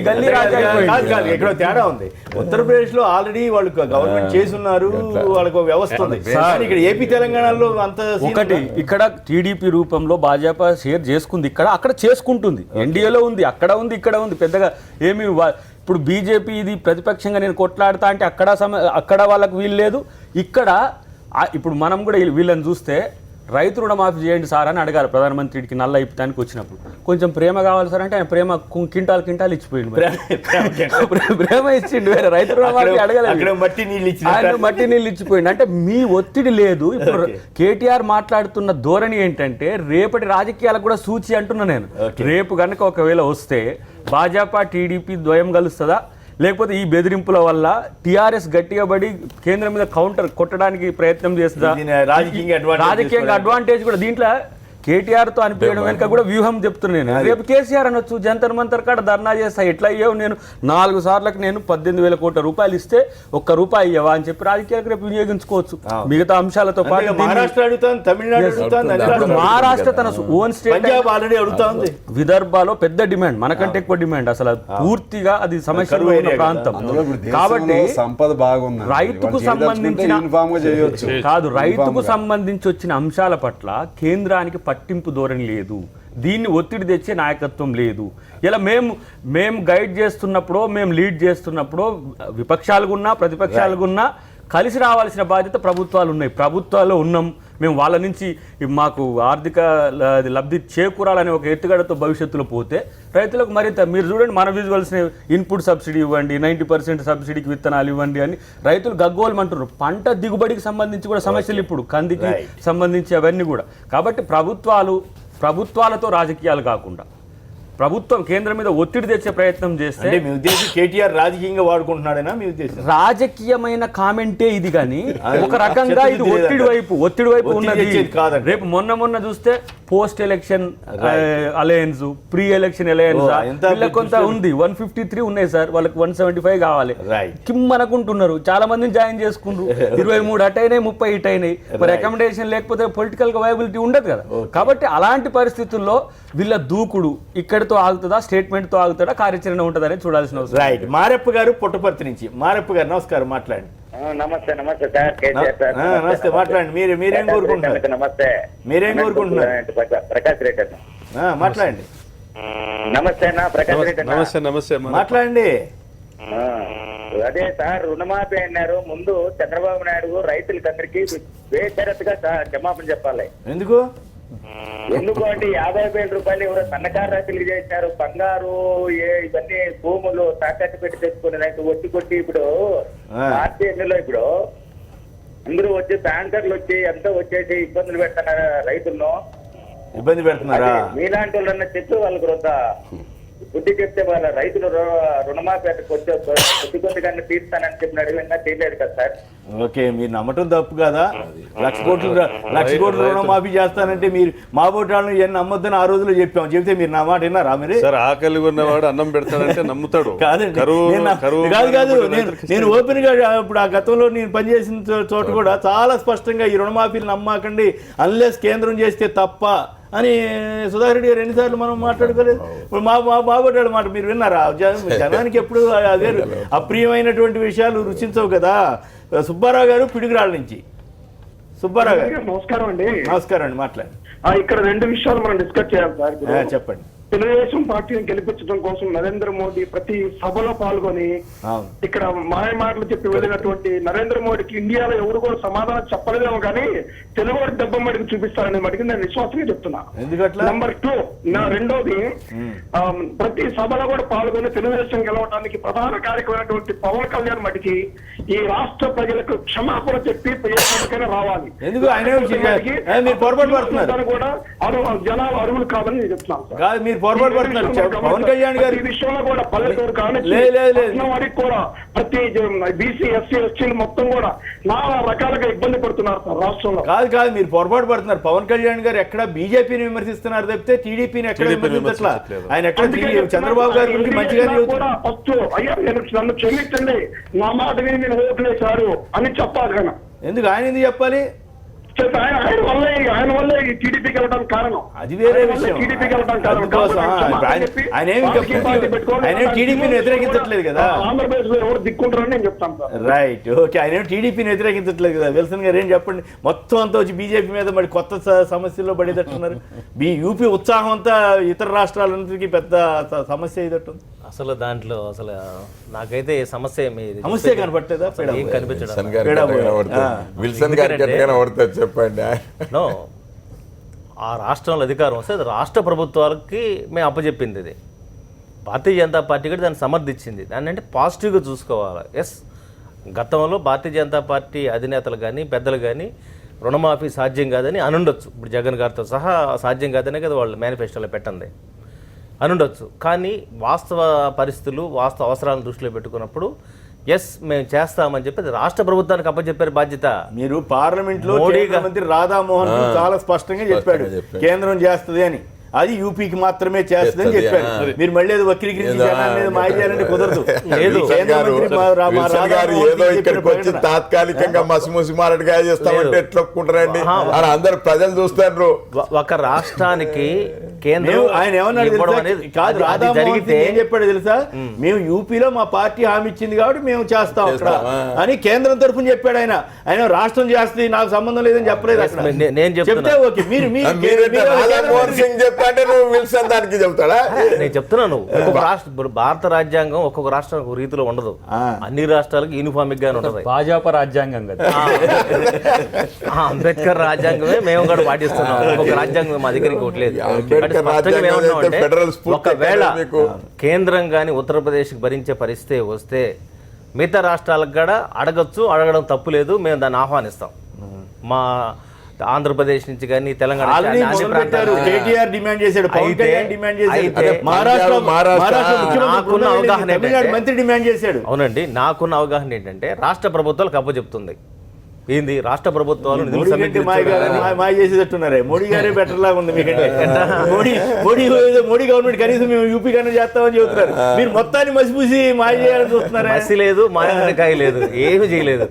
ఎక్కడో తేడా ఉంది. ఉత్తరప్రదేశ్ లో ఆల్రెడీ వాళ్ళు గవర్నమెంట్ చేస్తున్నారు, వాళ్ళకు వ్యవస్థ ఉంది. ఇక్కడ ఏపీ తెలంగాణలో అంత ఒకటి ఇక్కడ టీడీపీ రూపంలో భాజపా షేర్ చేసుకుంది, అక్కడ చేసుకుంటుంది, ఎన్డీఏలో ఉంది, అక్కడ ఉంది, ఇక్కడ ఉంది. పెద్దగా ఏమి ఇప్పుడు బీజేపీ ఇది ప్రతిపక్షంగా నేను కొట్లాడతా అంటే అక్కడ వాళ్ళకు వీలు లేదు. ఇక్కడ ఇప్పుడు మనం కూడా వీళ్ళని చూస్తే రైతు రుణమాఫీ చేయండి సార్ అని అడగాలి ప్రధానమంత్రికి నల్ల ఇప్పటానికి వచ్చినప్పుడు. కొంచెం ప్రేమ కావాలి సార్ అంటే ఆయన ప్రేమ కింటాల్ ఇచ్చిపోయింది, ప్రేమ ఇచ్చిండు, వేరే రైతు రుణమాఫీ అడగలేదు, మట్టి నీళ్ళు ఇచ్చిపోయింది. అంటే మీ ఒత్తిడి లేదు. ఇప్పుడు కేటీఆర్ మాట్లాడుతున్న ధోరణి ఏంటంటే రేపటి రాజకీయాలకు కూడా సూచి అంటున్నా నేను. రేపు కనుక ఒకవేళ వస్తే భాజపా టీడీపీ ద్వయం కలుస్తుందా, లేకపోతే ఈ బెదిరింపుల వల్ల టీఆర్ఎస్ గట్టిగా పడి కేంద్రం మీద కౌంటర్ కొట్టడానికి ప్రయత్నం చేస్తుందా, రాజకీయంగా అడ్వాంటేజ్ కూడా దీంట్లో కేటీఆర్ తో అనిపించడం వెనుక కూడా వ్యూహం చెప్తున్నాను. రేపు కేసీఆర్ అనొచ్చు జంతర్ మంతర్ కాడ ధర్నా చేస్తా, ఎట్లా అయ్యావు నేను 4 సార్లకు నేను 18,000 కోట్ల రూపాయలు ఇస్తే ₹1 ఇవ్వవా అని చెప్పి రాజకీయాలకు రేపు వినియోగించుకోవచ్చు మిగతా అంశాలతో పాటు. మహారాష్ట్ర తన ఓన్ స్టేట్ అడుగుతుంది, విదర్భలో పెద్ద డిమాండ్, మనకంటే ఎక్కువ డిమాండ్, అసలు పూర్తిగా అది సమస్య ప్రాంతం కాబట్టి సంపద బాగుంది. రైతుకు సంబంధించిన కాదు, రైతుకు సంబంధించి వచ్చిన అంశాల పట్ల కేంద్రానికి పట్టింపు ధోరణి లేదు, దీన్ని ఒత్తిడి తెచ్చే నాయకత్వం లేదు. ఇలా మేము గైడ్ చేస్తున్నప్పుడు, మేము లీడ్ చేస్తున్నప్పుడు విపక్షాలుగా ఉన్నా ప్రతిపక్షాలుగా ఉన్నా కలిసి రావాల్సిన బాధ్యత ప్రభుత్వాలు ఉన్నాయి. ప్రభుత్వాల్లో ఉన్నాం మేము, వాళ్ళ నుంచి మాకు ఆర్థిక లబ్ధి చేకూరాలనే ఒక ఎత్తుగడతో భవిష్యత్తులో పోతే రైతులకు మరింత, మీరు చూడండి మన విజువల్స్ని ఇన్పుట్ సబ్సిడీ ఇవ్వండి, 90% సబ్సిడీకి విత్తనాలు ఇవ్వండి అని రైతులు గగ్గోలమంటున్నారు. పంట దిగుబడికి సంబంధించి కూడా సమస్యలు ఇప్పుడు కందికి సంబంధించి అవన్నీ కూడా. కాబట్టి ప్రభుత్వాలతో రాజకీయాలు కాకుండా ప్రభుత్వం కేంద్రం మీద ఒత్తిడి తెచ్చే ప్రయత్నం చేస్తే, మీ ఉద్దేశం కేటీఆర్ రాజకీయంగా వాడుకుంటున్నాడేనా మీ ఉద్దేశం? రాజకీయమైన ఇది కానీ ఒక రకంగా ఇది ఒత్తిడి వైపు ఉన్నది. రేపు మొన్న చూస్తే post election alliance, pre election alliance వీళ్ళకి కొంత ఉంది, 153 ఉన్నాయి సార్, వాళ్ళకి 175 కావాలి కిమ్ అనుకుంటున్నారు. చాలా మందిని జాయిన్ చేసుకుంటారు, 23 అటు అయినాయి, 30 ఇటు అయినాయి. మరి అకామిడేషన్ లేకపోతే పొలిటికల్ వైబిలిటీ ఉండదు కదా. కాబట్టి అలాంటి పరిస్థితుల్లో వీళ్ళ దూకుడు ఇక్కడితో ఆగుతుందా, స్టేట్మెంట్ తో ఆగుతుందా, కార్యాచరణ ఉంటుందని చూడాల్సిన అవసరం. రైట్. మారెప్ప గారు పుట్టపర్తి నుంచి. మారెప్ప గారు నమస్కారం, మాట్లాడండి. నమస్తే సార్. నమస్తే, మాట్లాడండి. మీరేం కోరుకుంటున్నారు? నమస్తే. మీరేం కోరుకుంటున్నారు? ప్రకాష్ రెడ్డి అన్న మాట్లాడండి. నమస్తే అన్న, ప్రకాష్ రెడ్డి అన్న. నమస్తే మాట్లాడండి. అదే సార్, రుణమాఫీ అన్నారు. ముందు చంద్రబాబు నాయుడు రైతులకందరికీ బేషరతుగా క్షమాపణ చెప్పాలి. ఎందుకు అంటే 50,000 రూపాయలు ఎవరో సన్నకారు రైతులు చేశారు. బంగారు ఇవన్నీ భూములు తాకట్టు పెట్టి తెచ్చుకునే రైతు కొట్టి ఇప్పుడు ఆర్టీఎన్లో ఇప్పుడు అందరూ వచ్చి ట్యాంకర్లు వచ్చి ఎంతో వచ్చేసి ఇబ్బందులు పెడుతున్నారు రైతులను. ఇబ్బంది పెడుతున్నారా? మీలాంటి వాళ్ళన్న చెప్పి వాళ్ళకి కొంత బుద్ధి చెప్తే వాళ్ళ రైతులు రుణమాఫీ వచ్చే కొద్దిగానే తీర్స్తానని చెప్పినాడు, ఇంకా తీయలేదు కదా సార్. ఓకే, మీరు నమ్మటం తప్పు కదా. లక్ష కోట్లు రుణమాఫీ చేస్తానంటే మీరు మా బోటాలను ఇవన్నీ నమ్మొద్దని ఆ రోజులో చెప్తే మీరు నా మాట విన్నారా? మీరు సార్ ఆకలి ఉన్నవాడు అన్నం పెడతాడంటే నమ్ముతాడు. కాదండి, కాదు నేను ఓపెన్ గా ఇప్పుడు ఆ గతంలో నేను పనిచేసిన చోట కూడా చాలా స్పష్టంగా ఈ రుణమాఫీలు నమ్మకండి అన్లెస్ కేంద్రం చేస్తే తప్ప అని సుధాకర్ రెడ్డి గారు ఎన్నిసార్లు మనం మాట్లాడుకోలేదు. ఇప్పుడు మా బాబోటాడు మాట మీరు విన్నారా? జనానికి ఎప్పుడు అదే అప్రియమైనటువంటి విషయాలు రుచించవు కదా. సుబ్బారావు గారు పిడుగురాళ్ళ నుంచి. సుబ్బారావు గారు నమస్కారం అండి. నమస్కారం అండి, మాట్లాడండి. ఇక్కడ 2 విషయాలు మనం డిస్కస్ చేయాలి సార్. చెప్పండి. తెలుగుదేశం పార్టీని గెలిపించడం కోసం నరేంద్ర మోడీ ప్రతి సభలో పాల్గొని ఇక్కడ మాయ మాటలు చెప్పి వెళ్ళినటువంటి నరేంద్ర మోడీకి ఇండియాలో ఎవరు కూడా సమాధానం చెప్పలేదేమో కానీ తెలుగువాడి దెబ్బ మడికి చూపిస్తారనే మటుకు నేను విశ్వాసంగా చెప్తున్నా. నెంబర్ 2, రెండోది ప్రతి సభలో కూడా పాల్గొని తెలుగుదేశం గెలవడానికి ప్రధాన కార్యక్రమైనటువంటి పవన్ కళ్యాణ్ మటుకి ఈ రాష్ట్ర ప్రజలకు క్షమాపణ చెప్పి ఎప్పటికైనా రావాలి. కూడా జనాలు అరువులు కాదని నేను చెప్తున్నాను. పొరపాటు పడుతున్నారు పవన్ కళ్యాణ్ గారు ఈ విషయంలో కూడా పల్లెటూరు కానీ కూడా ప్రతి బీసీ ఎస్సీ ఎస్టీలు మొత్తం కూడా నానా రకాలుగా ఇబ్బంది పడుతున్నారు సార్ రాష్ట్రంలో. కాదు మీరు పొరపాటు పడుతున్నారు. పవన్ కళ్యాణ్ గారు ఎక్కడ బీజేపీని విమర్శిస్తున్నారు తప్పితే టీడీపీని ఎక్కడ విమర్శించట్లా. ఆయన ఎక్కడ చంద్రబాబు గారి గురించి మంచిగానే ఫస్ట్ అయ్యా నన్ను క్షమించండి, నా మాట విని నేను ఓట్లేశారు అని చెప్పాలి కదా. ఎందుకు ఆయన ఎందుకు చెప్పాలి? ఆయన వల్లే ఈ టీడీపీకి వెళ్ళడానికి కారణం. అది వేరే విషయం. ఆయన టీడీపీని వ్యతిరేకించట్లేదు కదా. ఆంధ్రప్రదేశ్ లో ఎవరు దిక్కుంటారని నేను చెప్తాను. Right, okay. ఆయన టీడీపీని వ్యతిరేకించట్లేదు కదా. విల్సన్ గారు ఏం చెప్పండి. మొత్తం అంతా వచ్చి బీజేపీ మీద మరి కొత్త సమస్యల్లో పడేటట్టున్నారు. యూపీ ఉత్సాహం అంతా ఇతర రాష్ట్రాలందరికీ పెద్ద సమస్య అయ్యేటట్టుంది. అసలు దాంట్లో అసలు నాకైతే సమస్య కనపట్టలేదా? ఏం కనిపించడం. చెప్పండి. నో, ఆ రాష్ట్రంలో అధికారం వస్తే అది రాష్ట్ర ప్రభుత్వాలకి మేము అప్పచెప్పింది. ఇది భారతీయ జనతా పార్టీ కూడా దాన్ని సమర్థించింది. దాన్ని అంటే పాజిటివ్గా చూసుకోవాలి. ఎస్, గతంలో భారతీయ జనతా పార్టీ అధినేతలు కానీ పెద్దలు కానీ రుణమాఫీ సాధ్యం కాదని అనుండొచ్చు. ఇప్పుడు జగన్ గారితో సహా సాధ్యం కాదనే కదా వాళ్ళు మేనిఫెస్టోలో పెట్టండి అనుండొచ్చు. కానీ వాస్తవ పరిస్థితులు వాస్తవ అవసరాలను దృష్టిలో పెట్టుకున్నప్పుడు ఎస్ మేము చేస్తామని చెప్పి రాష్ట్ర ప్రభుత్వానికి అప్పచెప్పారు బాధ్యత. మీరు పార్లమెంట్ లో మంత్రి రాధామోహన్ చాలా స్పష్టంగా చెప్పాడు కేంద్రం చేస్తుంది అని. అది యూపీకి మాత్రమే చేస్తుందని చెప్పారు. మీరు మళ్ళీ అది వక్రీకరించి మాయ చేయాలంటే కుదరదు. తాత్కాలికంగా మసిమూసి మారడికాయ చేస్తామంటే ఎట్లా ఒప్పుకుంటారండి? అందరు ప్రజలు చూస్తారు. ఒక రాష్ట్రానికి కేంద్రం ఆయన ఏమన్నాడు కాదు, రాధామోహన్ ఏం చెప్పాడు తెలుసా? మేము యూపీలో మా పార్టీ హామీ ఇచ్చింది కాబట్టి మేము చేస్తాం అక్కడ అని కేంద్రం తరఫున చెప్పాడు. ఆయన రాష్ట్రం చేస్తుంది నాకు సంబంధం లేదని చెప్పలేదు అక్కడ. నేను చెప్తే ఓకే, మీరు అంటే నువ్వు విల్సన్ దానికి చెప్తాడా? నేను చెప్తున్నాను, భారత రాజ్యాంగం ఒక్కొక్క రాష్ట్రం ఒక రీతిలో ఉండదు. అన్ని రాష్ట్రాలకు యూనిఫామిక్ గానే ఉంటది. భాజపా రాజ్యాంగం కదా, అంబేద్కర్ రాజ్యాంగమే మేము కూడా పాటిస్తున్నాం. ఒక్కొక్క రాజ్యాంగం మా దగ్గరికి కొట్టలేదు. ఒకవేళ కేంద్రం కానీ ఉత్తరప్రదేశ్ భరించే పరిస్థితి వస్తే మిగతా రాష్ట్రాలకు కూడా అడగడం తప్పు లేదు. మేము దాన్ని ఆహ్వానిస్తాం. మా ఆంధ్రప్రదేశ్ నుంచి కానీ తెలంగాణ అవునండి. నాకున్న అవగాహన ఏంటంటే రాష్ట్ర ప్రభుత్వాలకు అప్పచెప్తుంది. ఏంది రాష్ట్ర ప్రభుత్వాలు మాయ చేసేటట్టున్నారే. మోడీ గారే బెటర్ లాగా ఉంది మీకంటే. మోడీ గవర్నమెంట్ కనీసం మేము యూపీ కన్నా చేస్తామని చెబుతున్నారు. మీరు మొత్తాన్ని మసిపూసి మాయ చేయాలని చూస్తున్నారా? మసి లేదు, మాయకాయ లేదు, ఏమి చేయలేదు.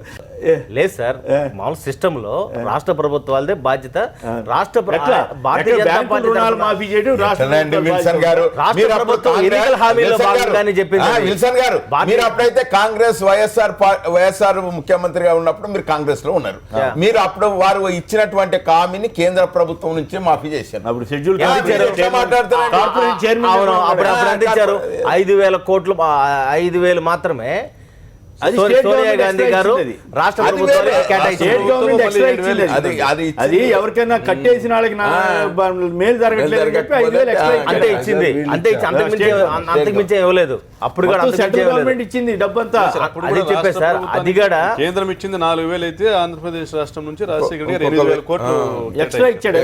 లేదు సార్, మామూలు సిస్టమ్ లో రాష్ట్ర ప్రభుత్వాలదే బాధ్యత. రాష్ట్ర భారతీయ జనతా పార్టీ అప్పుడైతే కాంగ్రెస్ వైఎస్ఆర్ ముఖ్యమంత్రిగా ఉన్నప్పుడు మీరు కాంగ్రెస్ లో ఉన్నారు. మీరు అప్పుడు వారు ఇచ్చినటువంటి హామీని కేంద్ర ప్రభుత్వం నుంచి మాఫీ చేశారు. అప్పుడు షెడ్యూల్ అప్పుడు అందించారు 5,000 కోట్లు. 5,000 మాత్రమే సోనియా గాంధీ గారు రాష్ట్ర ప్రభుత్వాలు అది ఎవరికైనా కట్టేసిన వాళ్ళకి మేలు జరగట్లేదు అంతే ఇచ్చింది. అంతకుమించే ఇవ్వలేదు. అప్పుడు కూడా సెంట్రల్ గవర్నమెంట్ ఇచ్చింది డబ్బంతా. అది చెప్పే సార్, అది కూడా కేంద్రం ఇచ్చింది 4,000 అయితే ఆంధ్రప్రదేశ్ రాష్ట్రం నుంచి రాజశేఖర్ గారు 8,000 కోట్లు ఎక్స్ట్రా ఇచ్చాడు.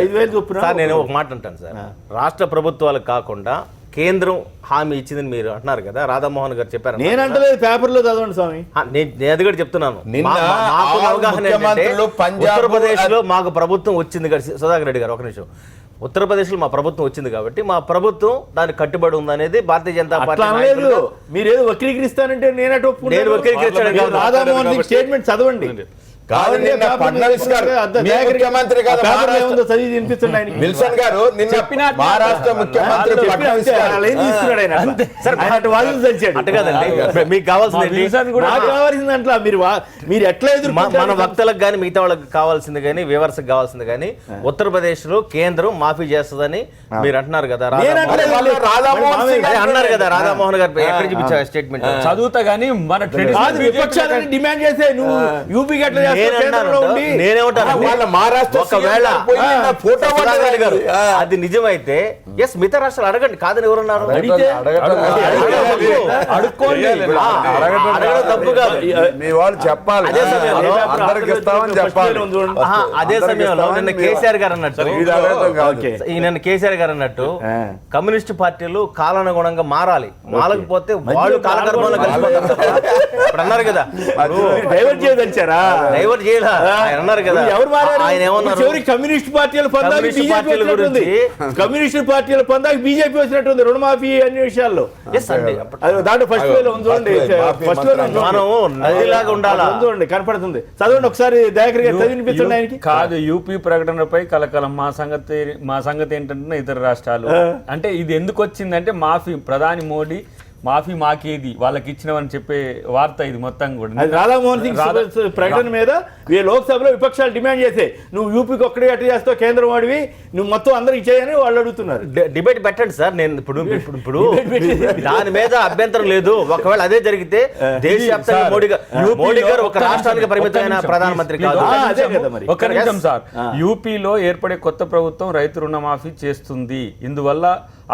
5,000 చొప్పున. సార్ నేను ఒక మాట అంటాను సార్, రాష్ట్ర ప్రభుత్వాలు కాకుండా కేంద్రం హామీ ఇచ్చిందని మీరు అంటున్నారు కదా, రాధామోహన్ గారు చెప్పారు. నేను అంటలేదు, పేపర్లో చదవండి స్వామి. నేను అది కూడా చెప్తున్నాను. నిన్న మాకు అవగాహన ఏంటంటే ముఖ్యమంత్రులు పంజాబ్ ఉత్తరప్రదేశ్లో మాకు ప్రభుత్వం వచ్చింది కదా, సుధాకర్ రెడ్డి గారు ఒక నిమిషం, ఉత్తరప్రదేశ్లో మా ప్రభుత్వం వచ్చింది కాబట్టి మా ప్రభుత్వం దానికి కట్టుబడి ఉందనేది భారతీయ జనతా పార్టీ నాయకులుగా. మీరేదో వక్రీకరిస్తానంటే నేను వక్రీకరించాను కాదు. రాధామోహన్ సింగ్ స్టేట్మెంట్ చదవండి. కాదు, నిన్న ఫడ్నవీస్ గారు మీ ముఖ్యమంత్రి కాదు, చదివి వినిపించండి ఆయనకి. విల్సన్ గారు నిన్న మహారాష్ట్ర ముఖ్యమంత్రి ఫడ్నవీస్ గారు అంటే కదండి మీకు కావాల్సింది అట్లా మీరు ఎట్లా మన భక్తులకు కానీ మిగతా వాళ్ళకి కావాల్సింది కానీ వ్యూవర్స్కి కావాల్సింది కానీ ఉత్తరప్రదేశ్ లో కేంద్రం మాఫీ చేస్తుందని మీరు అంటున్నారు కదా, అన్నారు కదా రాధామోహన్ గారు ఎక్కడ చూపించారు స్టేట్మెంట్ చదువుతా కానీ మన విపక్షాలని డిమాండ్ చేసే నువ్వు యూపీకి ఎట్లా అది నిజమైతే ఎస్ మిగతా రాష్ట్రాలు అడగండి, కాదని ఎవరున్నారు? తప్పు కాదు, మీ వాళ్ళు చెప్పాలి, అదే సమయంలో నిన్న కేసీఆర్ గారు అన్నట్టు కమ్యూనిస్ట్ పార్టీలు కాలానుగుణంగా మారాలి, మారకపోతే వాళ్ళు కాలకర్మంలో కలిసిపోతారు అన్నారు కదా. డైవర్ట్ చేయదలిచారా? డైవర్ట్ చేయాలి అన్నారు కదా. ఎవరు మారారు? ఆయన ఏమన్నారు? కమ్యూనిస్ట్ పార్టీల పందాకి కమ్యూనిస్ట్ పార్టీల పందాకి బీజేపీ వచ్చినట్టుంది రుణమాఫీ అన్ని విషయాల్లో. దాంట్లో ఫస్ట్ వేలో చూడండి, ఫస్ట్ వేలో మనం నదిలాగా ఉండాలి చూడండి, కనపడుతుంది. చదవండి ఒకసారి దయాకర్ గారు చదివినిపించండి ఆయనకి. కాదు, యూపీ ప్రకటనపై కలకలం. మా సంగతి ఏంటంటే ఇతర రాష్ట్రాలు అంటే ఇది ఎందుకు వచ్చిందంటే మాఫీ, ప్రధాని మోడీ మాఫీ మాకేది వాళ్ళకి ఇచ్చినవని చెప్పే వార్త ఇది మొత్తం కూడా. రాధామోహన్ సింగ్ ప్రకటన మీద లోక్సభలో విపక్షాలు డిమాండ్ చేసే నువ్వు యూపీకి ఒక్కడే అట్లా చేస్తావు, కేంద్రం వాడివి, నువ్వు మొత్తం అందరికి చేయని వాళ్ళు అడుగుతున్నారు. డిబేట్ పెట్టండి సార్. నేను ఇప్పుడు దాని మీద అభ్యంతరం లేదు. ఒకవేళ అదే జరిగితే దేశవ్యాప్తంగా మోడీ గారు ఒక రాష్ట్రానికి పరిమితమైన ప్రధానమంత్రి కాదు. ఒక నిమిషం సార్, యూపీలో ఏర్పడే కొత్త ప్రభుత్వం రైతు రుణమాఫీ చేస్తుంది, ఇందువల్ల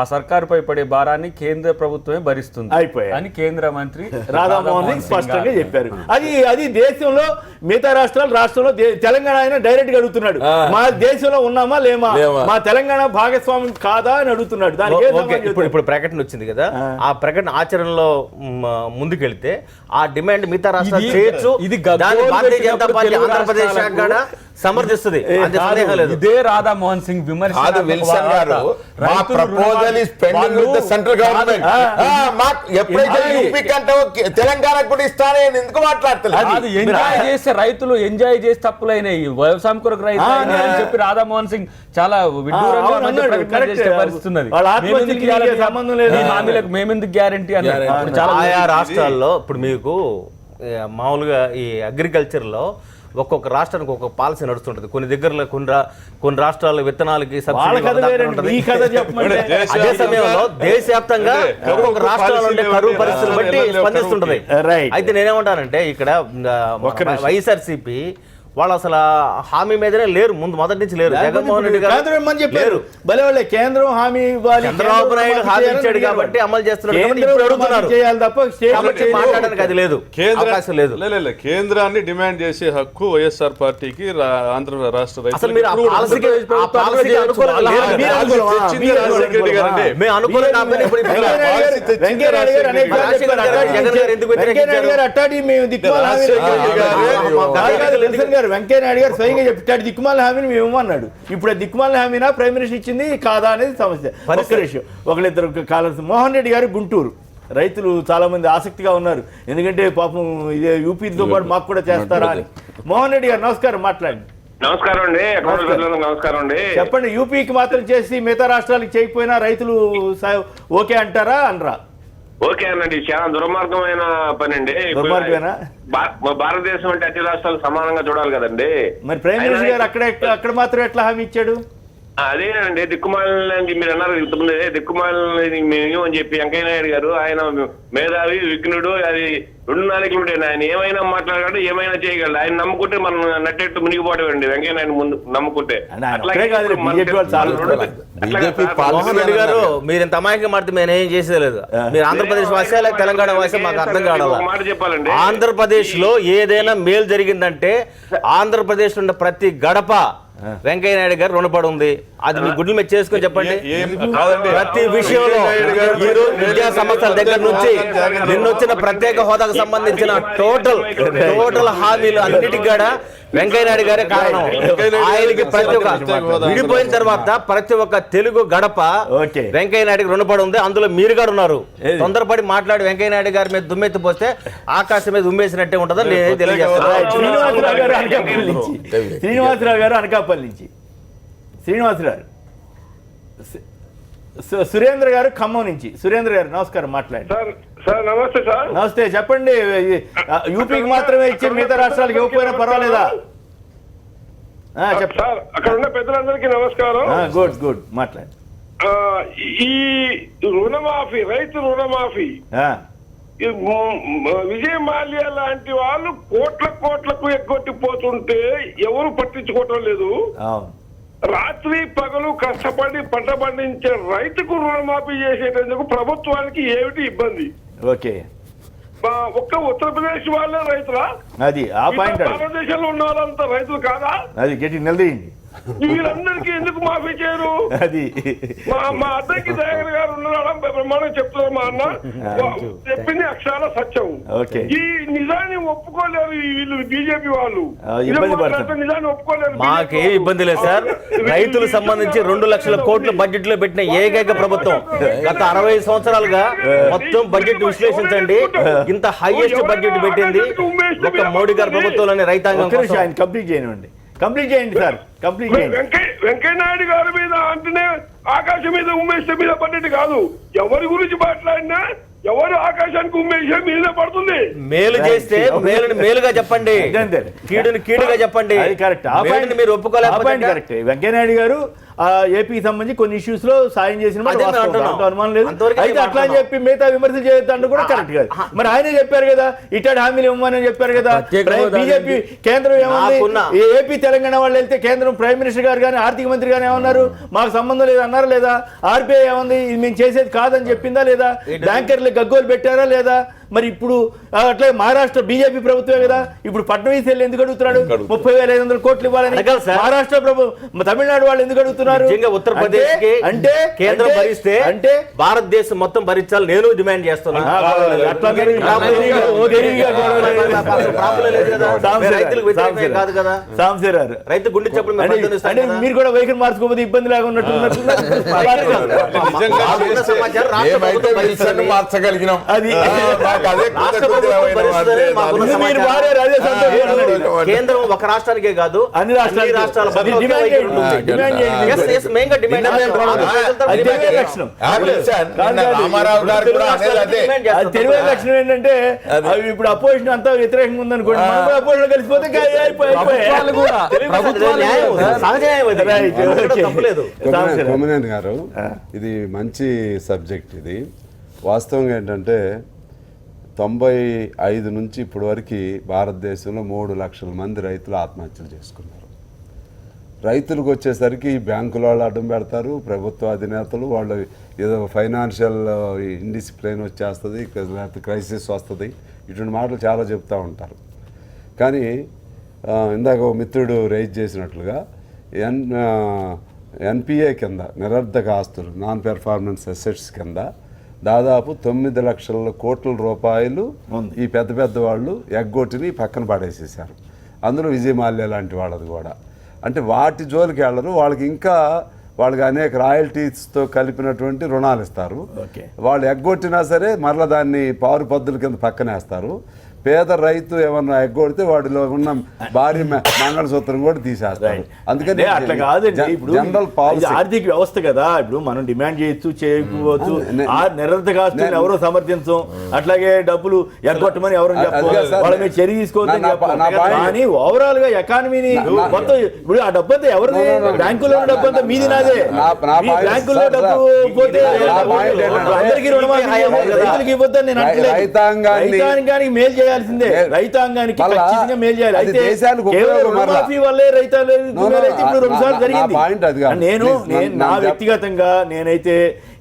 ఆ సర్కారుపై పడే భారాన్ని కేంద్ర ప్రభుత్వమే భరిస్తుంది అని కేంద్ర మంత్రి రాధామోహన్ సింగ్ స్పష్టంగా చెప్పారు. అది దేశంలో మిగతా రాష్ట్రంలో తెలంగాణ ఆయన డైరెక్ట్ గా అడుగుతున్నాడు, మా దేశంలో ఉన్నామా లేమా, మా తెలంగాణ భాగస్వామ్యం కాదా అని అడుగుతున్నాడు. ఇప్పుడు ప్రకటన వచ్చింది కదా, ఆ ప్రకటన ఆచరణలో ముందుకెళ్తే ఆ డిమాండ్ మిగతా రాష్ట్రాలు చేయొచ్చు. ఇది భారతీయ జనతా పార్టీ ఆంధ్రప్రదేశ్ కూడా సమర్థిస్తుంది. ఇదే రాధామోహన్ సింగ్ విమర్శ. తెలంగాణకు కూడా ఇస్తానని ఎందుకు మాట్లాడతారు? ఎంజాయ్ చేస్తే రైతులు ఎంజాయ్ చేసి తప్పులైనాయి, వ్యవసాయం కొరకు రైతు అని చెప్పి రాధామోహన్ సింగ్ చాలా పరిస్థితున్నది. మేమెందుకు గ్యారంటీ అన్నారు. ఆయా రాష్ట్రాల్లో ఇప్పుడు మీకు మామూలుగా ఈ అగ్రికల్చర్ లో ఒక్కొక్క రాష్ట్రానికి ఒక్కొక్క పాలసీ నడుస్తుంటది. కొన్ని దగ్గరలో కొన్ని రాష్ట్రాల్లో విత్తనాలకి అదే సమయంలో దేశవ్యాప్తంగా ఒక్కొక్క రాష్ట్రాల్లో ఉండే కరువు పరిస్థితులు బట్టి స్పందిస్తుంటది. అయితే నేనేమంటానంటే ఇక్కడ వైఎస్ఆర్సీపీ వాళ్ళు అసలు హామీ మీదనే లేరు, మొదటి నుంచి లేరు. జగన్మోహన్ రెడ్డి గారు చెప్పారు కేంద్రం హామీ ఇవ్వాలి, చంద్రబాబు నాయుడు హామీ ఇచ్చాడు కాబట్టి అమలు చేస్తున్నారు చేయాలి తప్ప మాట్లాడడానికి అది లేదు, అవకాశం లేదు. కేంద్రాన్ని డిమాండ్ చేసే హక్కు వైఎస్ఆర్ పార్టీకి ఆంధ్ర రాష్ట్ర రైతులు వెంకయ్యనాయుడు గారు స్వయంగా చెప్పాడు దిక్కుమాల హామీని మేము ఇవ్వమన్నాడు. ఇప్పుడు దిక్కుమాల హామీనా ప్రైమ్ మినిస్టర్ ఇచ్చింది కాదా అనేది సమస్య. ఒకళ్ళిద్దరు కాలం మోహన్ రెడ్డి గారు గుంటూరు రైతులు చాలా మంది ఆసక్తిగా ఉన్నారు, ఎందుకంటే పాపం ఇదే యూపీతో పాటు మాకు కూడా చేస్తారా అని. మోహన్ రెడ్డి గారు నమస్కారం, మాట్లాడండి. నమస్కారం అండి. నమస్కారం అండి. చెప్పండి, యూపీకి మాత్రం చేసి మిగతా రాష్ట్రాలకు చేయకపోయినా రైతులు ఓకే అంటారా అనరా? ఓకే అనండి, చాలా దుర్మార్గమైన పని అండి. భారతదేశం అంటే అన్ని రాష్ట్రాలు సమానంగా చూడాలి కదండి. మరి ప్రైమ్ మినిస్టర్ గారు అక్కడ మాత్రం ఎట్లా హామీ ఇచ్చాడు? అదేనండి దిక్కుమాలని మీరు అన్నారు ఇంతకుముందే, దిక్కుమాలని మేము అని చెప్పి వెంకయ్య నాయుడు గారు ఆయన మేధావి విఘ్నుడు, అది 2 నాలుగు ఆయన ఏమైనా మాట్లాడగలడు, ఏమైనా చేయగలడు. ఆయన నమ్ముకుంటే మనం నట్టెట్టు మునిగిపోవడం అండి. వెంకయ్య నాయుడు ముందు నమ్ముకుంటే మోహన్ రెడ్డి గారు మీరు ఇంత అమాయకంగా మాట్లాడితే మేము ఏం చేసేది. మీరు ఆంధ్రప్రదేశ్ వాసే లేక తెలంగాణ వాసే మాకు అర్థం కావాలి. మాట చెప్పాలండి, ఆంధ్రప్రదేశ్ లో ఏదైనా మేలు జరిగిందంటే ఆంధ్రప్రదేశ్ ఉన్న ప్రతి గడప వెంకయ్య నాయుడు గారు రుణపడి ఉంది. అది మీ గుడ్లు మీద చేసుకొని చెప్పండి. కాదండి. ప్రతి విషయంలో ఈ రోజు విద్యా సంస్థల దగ్గర నుంచి నిన్నొచ్చిన ప్రత్యేక హోదాకు సంబంధించిన టోటల్ హామీలు అన్నిటికి కూడా వెంకయ్య నాయుడు గారే కారణం. ఆయనకి ప్రతి ఒక్క విడిపోయిన తర్వాత ప్రతి ఒక్క తెలుగు గడప వెంకయ్య నాయుడికి రుణపడి ఉంది. అందులో మీరు కూడా ఉన్నారు. తొందరపడి మాట్లాడి వెంకయ్య నాయుడు గారి మీద దుమ్మెత్తి పోస్తే ఆకాశం మీద ఉమ్మేసినట్టే ఉంటుందని నేను తెలియజేస్తాను. శ్రీనివాసరావు గారు అనకాపల్లి నుంచి, శ్రీనివాసరావు సురేంద్ర గారు ఖమ్మం నుంచి. సురేంద్ర గారు నమస్కారం, మాట్లాడండి. సార్ నమస్తే సార్. నమస్తే, చెప్పండి. యూపీకి మాత్రమే ఇచ్చి మిగతా రాష్ట్రాలకు ఇవ్వకపోయినా పర్వాలేదా? సార్ అక్కడ ఉన్న పెద్దలందరికీ నమస్కారం. గుడ్ మాట్లాడండి. ఈ రుణమాఫీ, రైతు రుణమాఫీ, విజయ్ మాల్యా లాంటి వాళ్ళు కోట్లకు ఎగ్గొట్టిపోతుంటే ఎవరు పట్టించుకోవటం లేదు. రాత్రి పగలు కష్టపడి పంట పండించే రైతుకు రుణమాఫీ చేసేటందుకు ప్రభుత్వానికి ఏమిటి ఇబ్బంది? ఓకే, ఒక్క ఉత్తరప్రదేశ్ వాళ్ళే రైతులా? అది ఆ పాయింట్. భారతదేశంలో ఉన్న వాళ్ళంతా రైతులు కాదా? అది గట్టి నిలదీయండి. వీళ్ళందరికీ ఎందుకు మాఫీ చేయరు? అది మా అద్దకి దయాకర్ గారు ఉన్నారా ప్రమాణం చెప్తున్నారు. మా అన్న చెప్పింది అక్షరాల సత్యం. ఈ నిజాన్ని ఒప్పుకోలేరు వీళ్ళు, బీజేపీ వాళ్ళు నిజాన్ని ఒప్పుకోలేరు. మాకేం ఇబ్బంది లేదు సార్. రైతులకు సంబంధించి 2 లక్షల కోట్ల బడ్జెట్ లో పెట్టిన ఏకైక ప్రభుత్వం. గత 60 సంవత్సరాలుగా మొత్తం బడ్జెట్ విశ్లేషించండి, ఇంత హైయెస్ట్ బడ్జెట్ పెట్టింది ఒక మోడీ గారి ప్రభుత్వంలోని రైతాంగం. కంప్లీట్ చేయండి సార్, కంప్లీట్ చేయండి. వెంకయ్య నాయుడు గారి మీద అంటేనే ఆకాశం మీద ఉమ్మేస్తే మీద పడ్డట్టు కాదు. ఎవరి గురించి మాట్లాడినా ఎవరు ఆకాశానికి ఉమ్మేసే మీద పడుతుంది. మేలు చేస్తే మేలుని మేలుగా చెప్పండి, కీడుని కీడుగా చెప్పండి. మీరు ఒప్పుకోలేకపోతే కరెక్ట్. వెంకయ్య నాయుడు గారు ఏపీకి సంబంధించి కొన్ని ఇష్యూస్ లో సాయం చేసిన అనుమానం లేదు. అయితే అట్లా అని చెప్పి మిగతా విమర్శలు చేయొద్దంటే కూడా కరెక్ట్ కాదు. మరి ఆయనే చెప్పారు కదా, ఇట్లాంటి హామీలు ఇవ్వమని చెప్పారు కదా. బీజేపీ కేంద్రం ఏమన్నా ఏపీ తెలంగాణ వాళ్ళు వెళ్తే కేంద్రం ప్రైమ్ మినిస్టర్ గారు కానీ ఆర్థిక మంత్రి గారు ఏమన్నారు, మాకు సంబంధం లేదు అన్నారా లేదా? ఆర్బీఐ ఏమంది, ఇది మేము చేసేది కాదని చెప్పిందా లేదా? బ్యాంకర్లు గగ్గోలు పెట్టారా లేదా? మరి ఇప్పుడు అట్లా మహారాష్ట్ర బీజేపీ ప్రభుత్వమే కదా. ఇప్పుడు ఫడ్నవీస్ వెళ్ళి ఎందుకు అడుగుతున్నాడు 30,500 కోట్లు ఇవ్వాలని? మహారాష్ట్ర ప్రభుత్వం, తమిళనాడు వాళ్ళు ఎందుకు అడుగుతున్నారు? ఉత్తరప్రదేశ్ అంటే కేంద్రం భరిస్తే అంటే భారతదేశం మొత్తం భరించాలి నేను డిమాండ్ చేస్తున్నాను. రైతు గుండె చెప్పుడు మీరు కూడా వైఖరి మార్చుకోకపోతే ఇబ్బంది లాగా ఉన్నట్టు మార్చగలిగినాం. కేంద్రం ఒక రాష్ట్రానికే కాదు అన్ని రాష్ట్రాల రామారావు గారు తెలివైన లక్షణం ఏంటంటే ఇప్పుడు అపోజిషన్ అంతా వ్యతిరేకంగా ఉందనుకోండి, అపోజిషన్ కలిసిపోతే కొమ్మినేని గారు, ఇది మంచి సబ్జెక్ట్. ఇది వాస్తవంగా ఏంటంటే 95 నుంచి ఇప్పటి వరకు భారతదేశంలో 3 లక్షల మంది రైతులు ఆత్మహత్యలు చేసుకున్నారు. రైతులకు వచ్చేసరికి బ్యాంకుల వాళ్ళు అడ్డం పెడతారు, ప్రభుత్వ అధినేతలు వాళ్ళు ఏదో ఫైనాన్షియల్ ఇండిసిప్లిన్ వచ్చేస్తుంది, లేకపోతే క్రైసిస్ వస్తుంది, ఇటువంటి మాటలు చాలా చెప్తూ ఉంటారు. కానీ ఇందాక ఒక మిత్రుడు రైజ్ చేసినట్లుగా ఎన్పిఏ కింద నిరర్ధక ఆస్తులు, నాన్ పెర్ఫార్మెన్స్ అసెట్స్ కింద దాదాపు 9 లక్షల కోట్ల రూపాయలు ఈ పెద్ద వాళ్ళు ఎగ్గొట్టిని పక్కన పడేసేసారు. అందులో విజయ్ మాల్యా లాంటి వాళ్ళది కూడా. అంటే వాటి జోలికి వెళ్ళరు, వాళ్ళకి ఇంకా వాళ్ళకి అనేక రాయల్టీస్తో కలిపినటువంటి రుణాలు ఇస్తారు. వాళ్ళు ఎగ్గొట్టినా సరే మరలా దాన్ని పారు పద్ధతుల కింద పక్కనేస్తారు. పేద రైతు ఏమన్నా ఎగ్గొడితే వాడిలో ఉన్న భారీ మంగళసూత్రం కూడా తీసేస్తారు. అందుకని అట్లా కాదండి, ఇప్పుడు జనరల్ పాలసీ ఆర్థిక వ్యవస్థ కదా. ఇప్పుడు మనం డిమాండ్ చేయొచ్చు, చేయకపోవచ్చు, నిరర్ధక ఆస్తులను ఎవరో సమర్థించం, అట్లాగే డబ్బులు ఎగ్గొట్టమని ఎవరు వాళ్ళ మీద చర్య తీసుకోవద్దని చెప్పాలి. కానీ ఓవరాల్ గా ఎకానమీని మొత్తం ఇప్పుడు ఆ డబ్బు అంతా ఎవరిది? బ్యాంకులో డబ్బు అంతా మీది నాదే. బ్యాంకుల్లో డబ్బు పోతే అందరికీ రుణమాఫీ రైతులకు ఇవ్వద్దని నేను అంటే రైతాంగానికి మేలు చేయాలి చేయాల్సిందే, రైతాంగానికి మళ్ళా ఖచ్చితంగా మేలు చేయాలి. అది అయితే దేశానికి కేవలం ఉపయోగం మళ్ళా. రుణమాఫీ వల్లే రైతాంగానికి మేలు అయితే ఇప్పుడు 2 సార్లు జరిగింది. పాయింట్ అది కాదు. నేను Please, నా వ్యక్తిగతంగా నేనైతే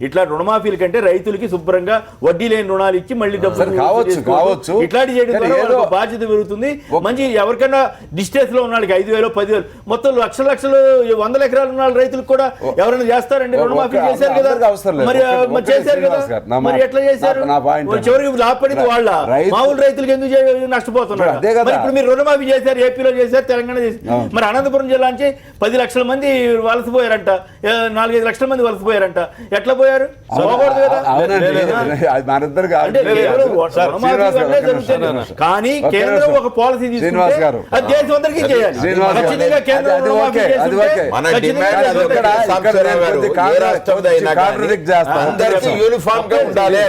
ఇట్లా రుణమాఫీల కంటే రైతులకి శుభ్రంగా వడ్డీ లేని రుణాలు ఇచ్చి మళ్ళీ డబ్బులు కావచ్చు. ఇట్లాంటి చేయడం ద్వారా వాళ్ళకి బాధ్యత పెరుగుతుంది. మంచి ఎవరికైనా డిస్టెన్స్ లో ఉన్న వాళ్ళకి 5,000 10,000 మొత్తం లక్షలు 100 ఎకరాలు ఉన్న రైతులకు కూడా ఎవరైనా చేస్తారండి? రుణమాఫీ చేశారు కదా, మరి చేశారు కదా, మరి ఎట్లా చేశారు? చివరికి లాభపడింది వాళ్ళ, మామూలు రైతులకు ఎందుకు నష్టపోతున్నారు? మరి ఇప్పుడు మీరు రుణమాఫీ చేశారు, ఏపీలో చేశారు, తెలంగాణ చేశారు, మరి అనంతపురం జిల్లా నుంచి 10 లక్షల మంది వలసపోయారంట, 4-5 లక్షల మంది వలసపోయారంట. ఎట్లా పోయారు? కానీ కేంద్రం ఒక పాలసీ తీసుకుంటే అది దేశం అందరికీ చేయాలి.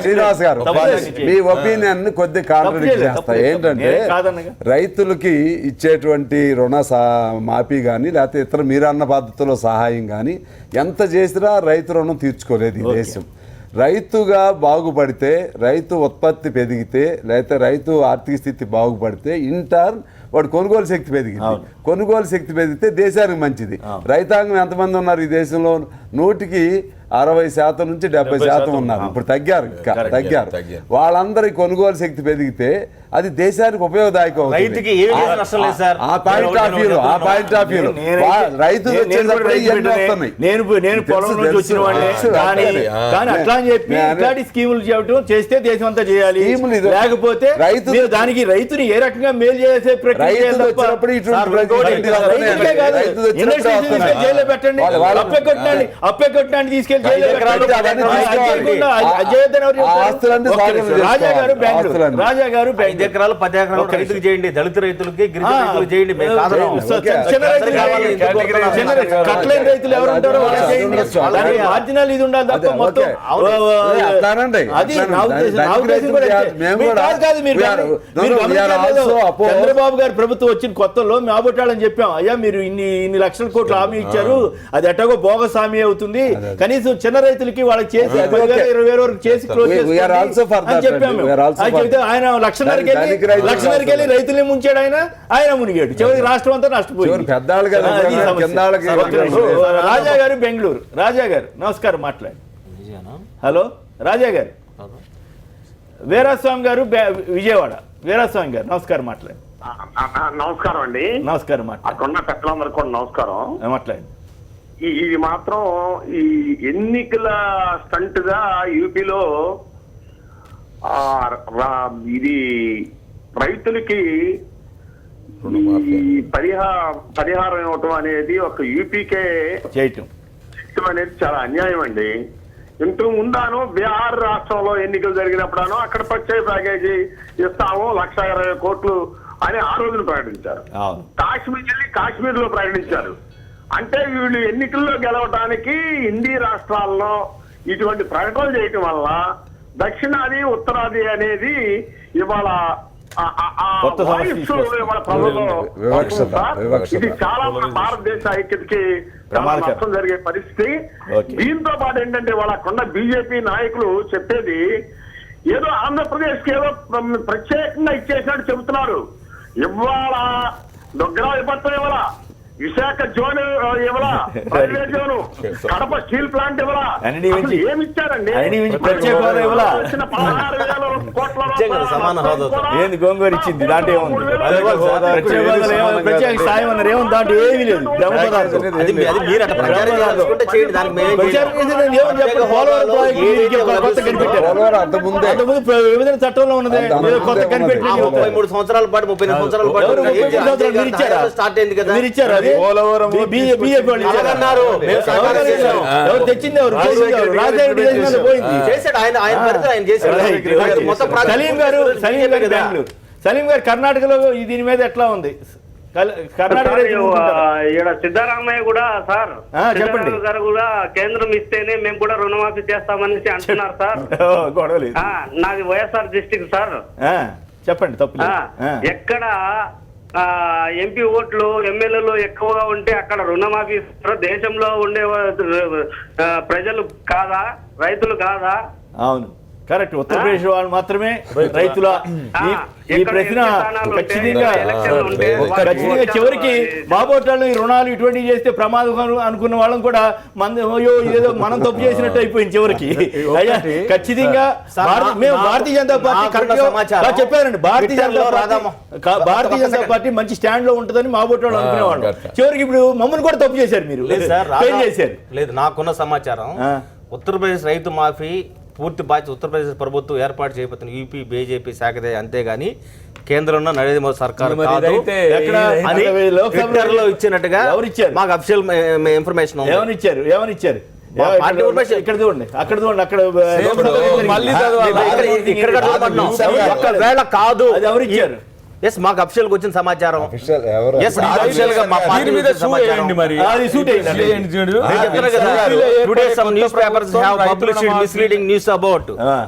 శ్రీనివాస్ గారు, మీ ఒపీనియన్ కొద్ది కాంట్రడిక్ట్ చేస్తా. ఏంటంటే రైతులకి ఇచ్చేటువంటి రుణ మాఫీ కానీ లేకపోతే ఇతర మీరన్న పద్ధతిలో సహాయం కానీ ఎంత చేసినా రైతు రుణం తీర్చుకోలేదు ఈ దేశం. రైతుగా బాగుపడితే, రైతు ఉత్పత్తి పెరిగితే, లేకపోతే రైతు ఆర్థిక స్థితి బాగుపడితే ఇన్ టర్న్ వాడు కొనుగోలు శక్తి పెరిగింది. కొనుగోలు శక్తి పెరిగితే దేశానికి మంచిది. రైతాంగం ఎంతమంది ఉన్నారు ఈ దేశంలో? 100కి 60% నుంచి 70% ఉన్నారు. ఇప్పుడు తగ్గారు. వాళ్ళందరి కొనుగోలు శక్తి పెరిగితే అది దేశానికి ఉపయోగదాయకం. రైతుకి ఏ విధంగా నష్టం లేదు సార్. ఆ పాయింట్ ఆఫ్ వ్యూలో రైతు నేను పొలం నుంచి వచ్చిన వాళ్ళే, కానీ అట్లా అని చెప్పి ఇట్లాంటి స్కీములు చేయటం చేస్తే దేశం అంతా చేయాలి. లేకపోతే దానికి రైతుని ఏ రకంగా మేలు చేసే ప్రక్రియ జైల్లో పెట్టండి, అప్పే కొట్టినాన్ని తీసుకెళ్లి జైల్లో పెట్టండి. రాజా గారు 5 ఎకరాలు 10 ఎకరాలు రైతులకు చేయండి, దళిత రైతులకి, గిరిజన రైతులకు చేయండి. కట్లేని రైతులు ఎవరు ఉంటారో వాళ్ళకి చేయండి. మార్జినల్ ఇది ఉండాలి తప్ప మొత్తం అది చంద్రబాబు గారు ప్రభుత్వం వచ్చిన కొత్తలో మేబొట్టాలని చెప్పాం. అయ్యా మీరు ఇన్ని లక్షల కోట్లు హామీ ఇచ్చారు, అది ఎట్టగో బోగస్ హామీ అవుతుంది, కనీసం చిన్న రైతులకి వాళ్ళకి చేసి 10,000-20,000 వరకు చేసి క్లోజ్ అని చెప్పాము. ఆయన లక్షన్నరకి వెళ్ళి రైతుల్ని ముంచాడు, ఆయన మునిగాడు. చివరికి రాష్ట్రం అంతా నష్టపోయింది. రాజా గారు బెంగళూరు. రాజా గారు నమస్కారం, మాట్లాడు. హలో రాజా గారు. వీరాస్వామి గారు విజయవాడ. వీరాస్వామి గారు నమస్కారం, మాట్లాడు. నమస్కారం అండి. నమస్కారం, అక్కడున్న పెద్దలందరికీ కూడా నమస్కారం. మాట్లాడండి. ఇది మాత్రం ఈ ఎన్నికల స్టంట్ గా యూపీలో ఇది రైతులకి పరిహారం ఇవ్వటం అనేది ఒక యూపీకే చేయటం అనేది చాలా అన్యాయం అండి. ఇంతకు ముందాను బీహార్ రాష్ట్రంలో ఎన్నికలు జరిగినప్పుడాను అక్కడ ప్రత్యేక ప్యాకేజీ ఇస్తాము 1,20,000 కోట్లు అని ఆ రోజున ప్రకటించారు. కాశ్మీర్ లో ప్రకటించారు. అంటే వీళ్ళు ఎన్నికల్లో గెలవడానికి హిందీ రాష్ట్రాల్లో ఇటువంటి ప్రకటనలు చేయటం వల్ల దక్షిణాది ఉత్తరాది అనేది ఇవాళ ఇది చాలా మన భారతదేశ ఐక్యతకి నష్టం జరిగే పరిస్థితి. దీంతో పాటు ఏంటంటే వాళ్ళకున్న బీజేపీ నాయకులు చెప్పేది ఏదో ఆంధ్రప్రదేశ్ కి ఏదో ప్రత్యేకంగా ఇచ్చేసినట్టు చెబుతున్నారు. ఇవాళ దొగ్గరా విపత్తం ఇవ్వాలా, విశాఖ జోన్ ఇవ్వాలా, railway zone, Kadapa steel plant ఇవ్వాలా, ఏమి ఇచ్చారండి? వచ్చిన 16,000 కోట్ల ఏంది గోంగూర ఇచ్చింది, దాంట్లో ప్రత్యేక సాయం అన్నారు, ఏముంది దాంట్లో ఏమీ లేదు. విభజన చట్టంలో ఉన్నది, కొత్త కనిపెట్టి 33 సంవత్సరాల పాటు 39 సంవత్సరాల పాటు స్టార్ట్ అయింది కదా, మీరు ఇచ్చారు. ఎవరు తెచ్చింది? ఎవరు రాజారెడ్డి చేశాడు, ఆయన పరిధి ఆయన చేశాడు. సలీం గారు కర్ణాటకలో దీని మీద ఎట్లా ఉంది? కర్ణాటక సిద్ధరామయ్య కూడా సార్ చెప్పండి గారు కూడా కేంద్రం ఇస్తేనే మేము కూడా రుణమాఫీ చేస్తామని అంటున్నారు సార్. గొడవలేదు. నాది వైఎస్ఆర్ డిస్ట్రిక్ట్ సార్. చెప్పండి. తప్పు ఎక్కడ ఎంపీ ఓట్లు ఎమ్మెల్యేలు ఎక్కువగా ఉంటే అక్కడ రుణమాఫీ ఇస్తారు. దేశంలో ఉండే ప్రజలు కాదా, రైతులు కాదా? అవును. కరెక్ట్. ఉత్తరప్రదేశ్ వాళ్ళు మాత్రమే రైతుల ఈ ప్రశ్న ఖచ్చితంగా చివరికి బాబోటాలు ఈ రుణాలు ఇటువంటివి చేస్తే ప్రమాదం అనుకున్న వాళ్ళం కూడా ఏదో మనం తప్పు చేసినట్టు అయిపోయింది చివరికి. ఖచ్చితంగా మేము భారతీయ జనతా పార్టీ చెప్పారండి, భారతీయ జనతా పార్టీ మంచి స్టాండ్ లో ఉంటుందని మాబోటాలు అనుకునేవాళ్ళు. చివరికి ఇప్పుడు మమ్మల్ని కూడా తప్పు చేశారు మీరు. లేదు, నాకున్న సమాచారం ఉత్తరప్రదేశ్ రైతు మాఫీ పూర్తి బాధ్యత ఉత్తరప్రదేశ్ ప్రభుత్వం ఏర్పాటు చేయబోతున్న యూపీ బీజేపీ శాఖదే, అంతేగాని కేంద్రంలో నరేంద్ర మోదీ సర్కారు ట్విట్టర్లో ఇచ్చినట్టుగా మాకు అఫీషియల్ ఇన్ఫర్మేషన్ ఏమనిచ్చారు ఇక్కడ చూడండి, అక్కడ చూడండి, అక్కడ ఒకవేళ కాదు అది ఎవరు ఇచ్చారు? ఎస్, మాకు అఫీషియల్ గా వచ్చిన సమాచారం. Today some newspapers have published misleading news about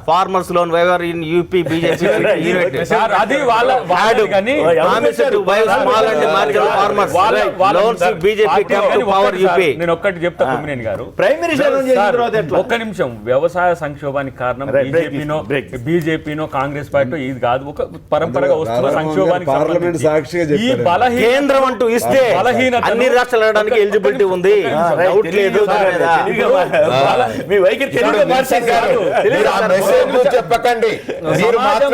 farmers loan waiver in UP BJP unit. అది వాళ్ళ Promise to buy small and marginal farmers loans to BJP come to power UP. నేను ఒక్కటి చెప్తా కుమ్మినేని గారు, ప్రైమ్ మినిస్టర్ ఒక్క నిమిషం. వ్యవసాయ సంక్షోభానికి కారణం బీజేపీనో కాంగ్రెస్ పార్టీ ఇది కాదు, ఒక పరంపరగా వస్తున్న సంక్షోభానికి పార్లమెంట్ సాక్షిగా చెప్పారు. కేంద్రం అంటూ ఇస్తే అన్ని రాష్ట్రాలు వెళ్ళడానికి ఎలిజిబిలిటీ ఉంది, డౌట్ లేదు. మీ వైఖరి చెప్పకండి, మీరు మాత్రం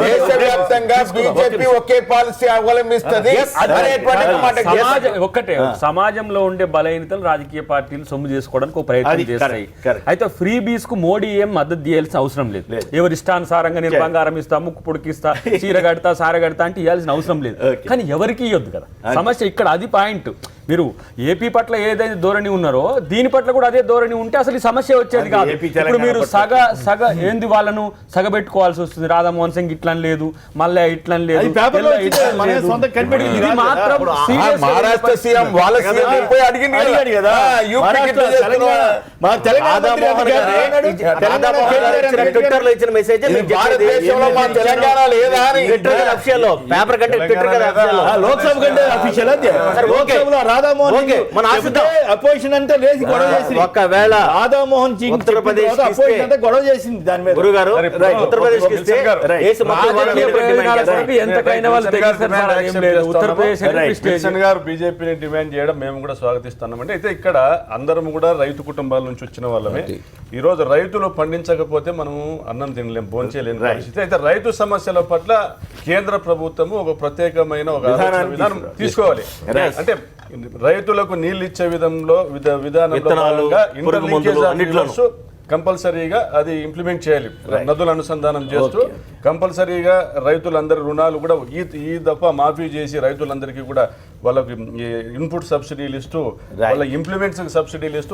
దేశవ్యాప్తంగా బీజేపీ ఒకే పాలసీ అవలంబిస్తుంది ఒక్కటే. సమాజంలో ఉండే బలహీనతలు రాజకీయ పార్టీలు సొమ్ము చేసుకోవడానికి ఒక ప్రయత్నం చేస్తాయి. అయితే ఫ్రీ బీస్ కు మోడీ ఏం మద్దతు చేయాల్సిన అవసరం లేదు. ఎవరి ఇష్టానుసారంగా నేను బంగారం ఇస్తా, ముక్కు పొడికిస్తా, చీర కడతా, సార కడతా అంటే ఇవ్వాల్సిన అవసరం లేదు. కానీ ఎవరికి ఇవ్వద్దు కదా సమస్య ఇక్కడ. అది పాయింట్. మీరు ఏపీ పట్ల ఏదైతే ధోరణి ఉన్నారో దీని పట్ల కూడా అదే ధోరణి ఉంటే అసలు ఈ సమస్య వచ్చేది కాదు. ఇప్పుడు మీరు సగ ఏంది వాళ్ళను సగబెట్టుకోవాల్సి వస్తుంది. రాధామోహన్ సింగ్ ఇట్లా లేదు, మళ్ళీ ఇట్లా లేదు. ఇది మాత్రం మహారాష్ట్ర సీఎం వాళ్ళ సీఎం అడిగింది కదా, ట్విట్టర్ లో ఇచ్చిన మెసేజ్ భారతదేశంలో మా తెలంగాణ లేదా అని పేపర్ కంటే ట్విట్టర్ కదా లోక్సభ కంటే అఫీషియల్ అదే. రాధామోహన్ అపోజిషన్ అంతా లేచి గొడవ చేసింది. ఒకవేళ రాధామోహన్ సింగ్ ఉత్తరప్రదేశ్ గొడవ చేసింది దాని మీద. గురుగారు ఉత్తరప్రదేశ్ గారు బీజేపీని డిమాండ్ చేయడం మేము కూడా స్వాగతిస్తున్నామండి. అయితే ఇక్కడ అందరం కూడా రైతు కుటుంబాల నుంచి వచ్చిన వాళ్ళమే. ఈ రోజు రైతులు పండించకపోతే మనము అన్నం తినలేం, భోంచేయలేని పరిస్థితి. అయితే రైతు సమస్యల పట్ల కేంద్ర ప్రభుత్వము ఒక ప్రత్యేకమైన ఒక విధానం తీసుకోవాలి. అంటే రైతులకు నీళ్ళు ఇచ్చే విధానంలో కంపల్సరీగా అది ఇంప్లిమెంట్ చేయాలి. నదులు అనుసంధానం చేస్తూ కంపల్సరీగా రైతులందరి రుణాలు కూడా ఈ దఫా మాఫీ చేసి రైతులందరికీ కూడా వాళ్ళకి ఇన్పుట్ సబ్సిడీలు ఇస్తూ వాళ్ళ ఇంప్లిమెంట్స్ సబ్సిడీలు ఇస్తూ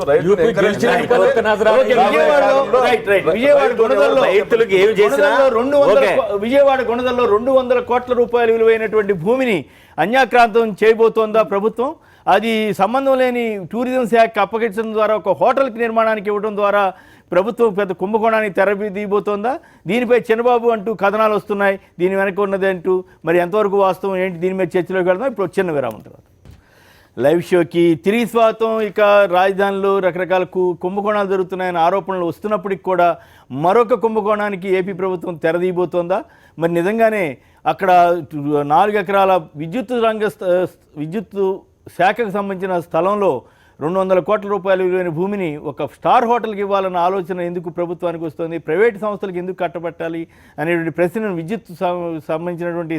విజయవాడ గుణదల్లో 200 కోట్ల రూపాయలు విలువైనటువంటి భూమిని అన్యాక్రాంతం చేయబోతోందా ప్రభుత్వం? అది సంబంధం లేని టూరిజం శాఖ అప్పగించడం ద్వారా ఒక హోటల్కి నిర్మాణానికి ఇవ్వడం ద్వారా ప్రభుత్వం పెద్ద కుంభకోణానికి తెరదీయబోతోందా? దీనిపై చంద్రబాబు అంటూ కథనాలు వస్తున్నాయి. దీని వెనక ఉన్నది అంటూ మరి ఎంతవరకు వాస్తవం ఏంటి, దీని మీద చర్చలోకి వెళ్దాం. ఇప్పుడు చిన్న విరామం తర్వాత లైవ్ షోకి తిరిగి స్వాగతం. ఇక రాజధానిలో రకరకాల కుంభకోణాలు జరుగుతున్నాయని ఆరోపణలు వస్తున్నప్పటికి కూడా మరొక కుంభకోణానికి ఏపీ ప్రభుత్వం తెరదీయబోతోందా? మరి నిజంగానే అక్కడ 4 ఎకరాల విద్యుత్ శాఖకు సంబంధించిన స్థలంలో 200 కోట్ల రూపాయల విలువైన భూమిని ఒక స్టార్ హోటల్కి ఇవ్వాలన్న ఆలోచన ఎందుకు ప్రభుత్వానికి వస్తుంది? ప్రైవేట్ సంస్థలకు ఎందుకు కట్టబెట్టాలి అనేటువంటి ప్రశ్నను విద్యుత్ సంబంధించినటువంటి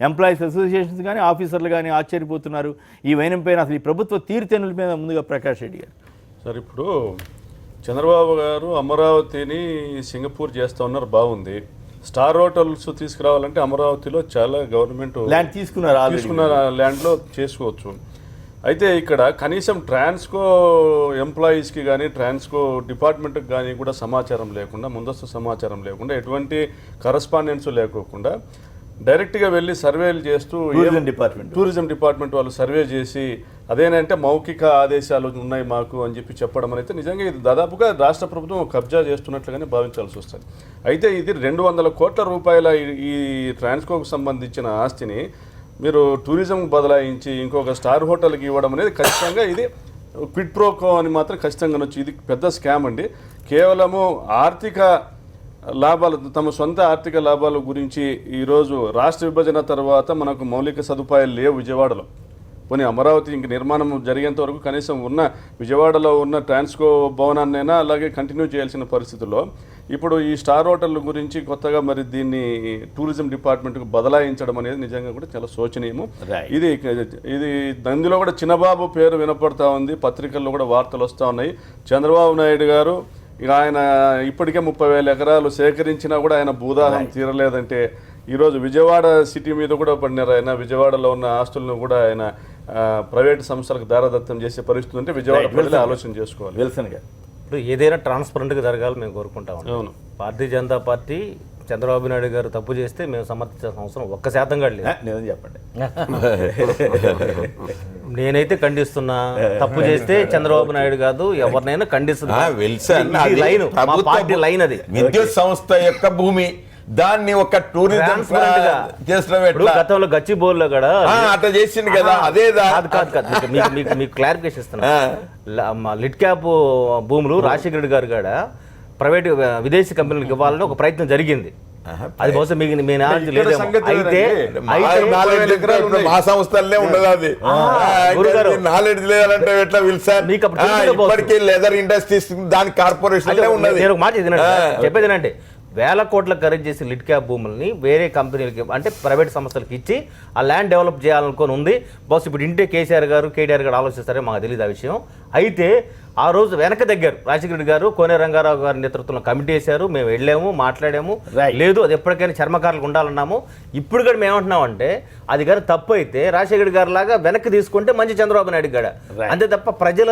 ఎంప్లాయీస్ అసోసియేషన్స్ కానీ ఆఫీసర్లు కానీ ఆశ్చర్యపోతున్నారు. ఈ వైనంపైన అసలు ఈ ప్రభుత్వ తీరుతెన్నుల మీద ముందుగా ప్రకాష్ రెడ్డి గారు. సార్, ఇప్పుడు చంద్రబాబు గారు అమరావతిని సింగపూర్ చేస్తూ ఉన్నారు, బాగుంది. స్టార్ హోటల్స్ తీసుకురావాలంటే అమరావతిలో చాలా గవర్నమెంట్ ల్యాండ్ తీసుకున్న ల్యాండ్లో చేసుకోవచ్చు. అయితే ఇక్కడ కనీసం ట్రాన్స్కో ఎంప్లాయీస్కి కానీ ట్రాన్స్కో డిపార్ట్మెంట్కి కానీ కూడా సమాచారం లేకుండా, ముందస్తు సమాచారం లేకుండా, ఎటువంటి కరస్పాండెన్స్ లేకోకుండా డైరెక్ట్గా వెళ్ళి సర్వేలు చేస్తూ టూరిజం డిపార్ట్మెంట్ వాళ్ళు సర్వే చేసి అదేనంటే మౌఖిక ఆదేశాలు ఉన్నాయి మాకు అని చెప్పి చెప్పడం అయితే నిజంగా ఇది దాదాపుగా రాష్ట్ర ప్రభుత్వం కబ్జా చేస్తున్నట్లుగానే భావించాల్సి వస్తుంది. అయితే ఇది 200 కోట్ల రూపాయల ఈ ట్రాన్స్కోకు సంబంధించిన ఆస్తిని మీరు టూరిజం బదలాయించి ఇంకొక స్టార్ హోటల్కి ఇవ్వడం అనేది ఖచ్చితంగా ఇది క్విడ్ ప్రోకో అని మాత్రం ఖచ్చితంగా వచ్చి ఇది పెద్ద స్కామ్ అండి. కేవలము ఆర్థిక లాభాలు, తమ సొంత ఆర్థిక లాభాల గురించి ఈరోజు రాష్ట్ర విభజన తర్వాత మనకు మౌలిక సదుపాయాలు లేవు విజయవాడలో. పోనీ అమరావతి ఇంక నిర్మాణం జరిగేంత వరకు కనీసం ఉన్న విజయవాడలో ఉన్న ట్రాన్స్కో భవనాన్నైనా అలాగే కంటిన్యూ చేయాల్సిన పరిస్థితుల్లో ఇప్పుడు ఈ స్టార్ హోటల్ గురించి కొత్తగా మరి దీన్ని టూరిజం డిపార్ట్మెంట్కు బదలాయించడం అనేది నిజంగా కూడా చాలా శోచనీయము. ఇది అందులో కూడా చిన్నబాబు పేరు వినపడతా ఉంది, పత్రికల్లో కూడా వార్తలు వస్తూ ఉన్నాయి. చంద్రబాబు నాయుడు గారు ఇక ఆయన ఇప్పటికే 30,000 ఎకరాలు సేకరించినా కూడా ఆయన భూదాహం తీరలేదంటే ఈరోజు విజయవాడ సిటీ మీద కూడా పడినారు. ఆయన విజయవాడలో ఉన్న ఆస్తులను కూడా ఆయన ప్రైవేట్ సంస్థలకు దారదత్తం చేసే పరిస్థితి ఉంటే విజయవాడ ప్రజలే ఆలోచన చేసుకోవాలి. విల్సన్గా ఇప్పుడు ఏదైనా ట్రాన్స్పరెంట్గా జరగాలి మేము కోరుకుంటాం. అవును, భారతీయ జనతా పార్టీ చంద్రబాబు నాయుడు గారు తప్పు చేస్తే మేము సమర్థించాల్సిన అవసరం 1% కూడా లేదు. నిజం చెప్పండి. నేనైతే ఖండిస్తున్నా. తప్పు చేస్తే చంద్రబాబు నాయుడు కాదు ఎవరినైనా ఖండిస్తున్నా. లైన్ మా పార్టీ లైన్ అది. విద్యుత్ సంస్థ యొక్క భూమి దాన్ని ఒక టూరిజం గతంలో గచ్చిబౌలిలో కూడా అట్లా చేసింది కదా. అదే కాదు మీకు క్లారిఫికేషన్ ఇస్తున్నా. లిడ్ క్యాప్ భూములు రాజశేఖర రెడ్డి గారు కూడా ప్రైవేట్ విదేశీ కంపెనీలకు ఇవ్వాలని ఒక ప్రయత్నం జరిగింది. అది బహుశా మీకు మీ నాలెడ్జ్ లేదు. అయితే మా సంస్థలనే ఉండదు అది. నాలెడ్జ్ లేదంటే ఎట్లా విల్సన్? ఇప్పటికీ లెదర్ ఇండస్ట్రీస్ దాని కార్పొరేషన్ ఉన్నది. నేను ఒక మాట చెప్పేది ఏంటంటే వేల కోట్లకు ఖరీదు చేసి లిడ్ క్యాప్ భూముల్ని వేరే కంపెనీలకి అంటే ప్రైవేట్ సంస్థలకు ఇచ్చి ఆ ల్యాండ్ డెవలప్ చేయాలనుకొని ఉంది. బస్ ఇప్పుడు ఇంటే కేసీఆర్ గారు కేటీఆర్ గారు ఆలోచిస్తారే మాకు తెలియదు ఆ విషయం. అయితే ఆ రోజు వెనక దగ్గర రాజశేఖర రెడ్డి గారు కోనే రంగారావు గారి నేతృత్వంలో కమిటీ వేశారు. మేము వెళ్ళాము, మాట్లాడాము. లేదు అది ఎప్పటికైనా చర్మకారులకు ఉండాలన్నాము. ఇప్పుడు కూడా మేము ఏమంటున్నామంటే అది కానీ తప్పు అయితే రాజశేఖర గారి లాగా వెనక్కి తీసుకుంటే మంచి చంద్రబాబు నాయుడు గడ. అంతే తప్ప ప్రజల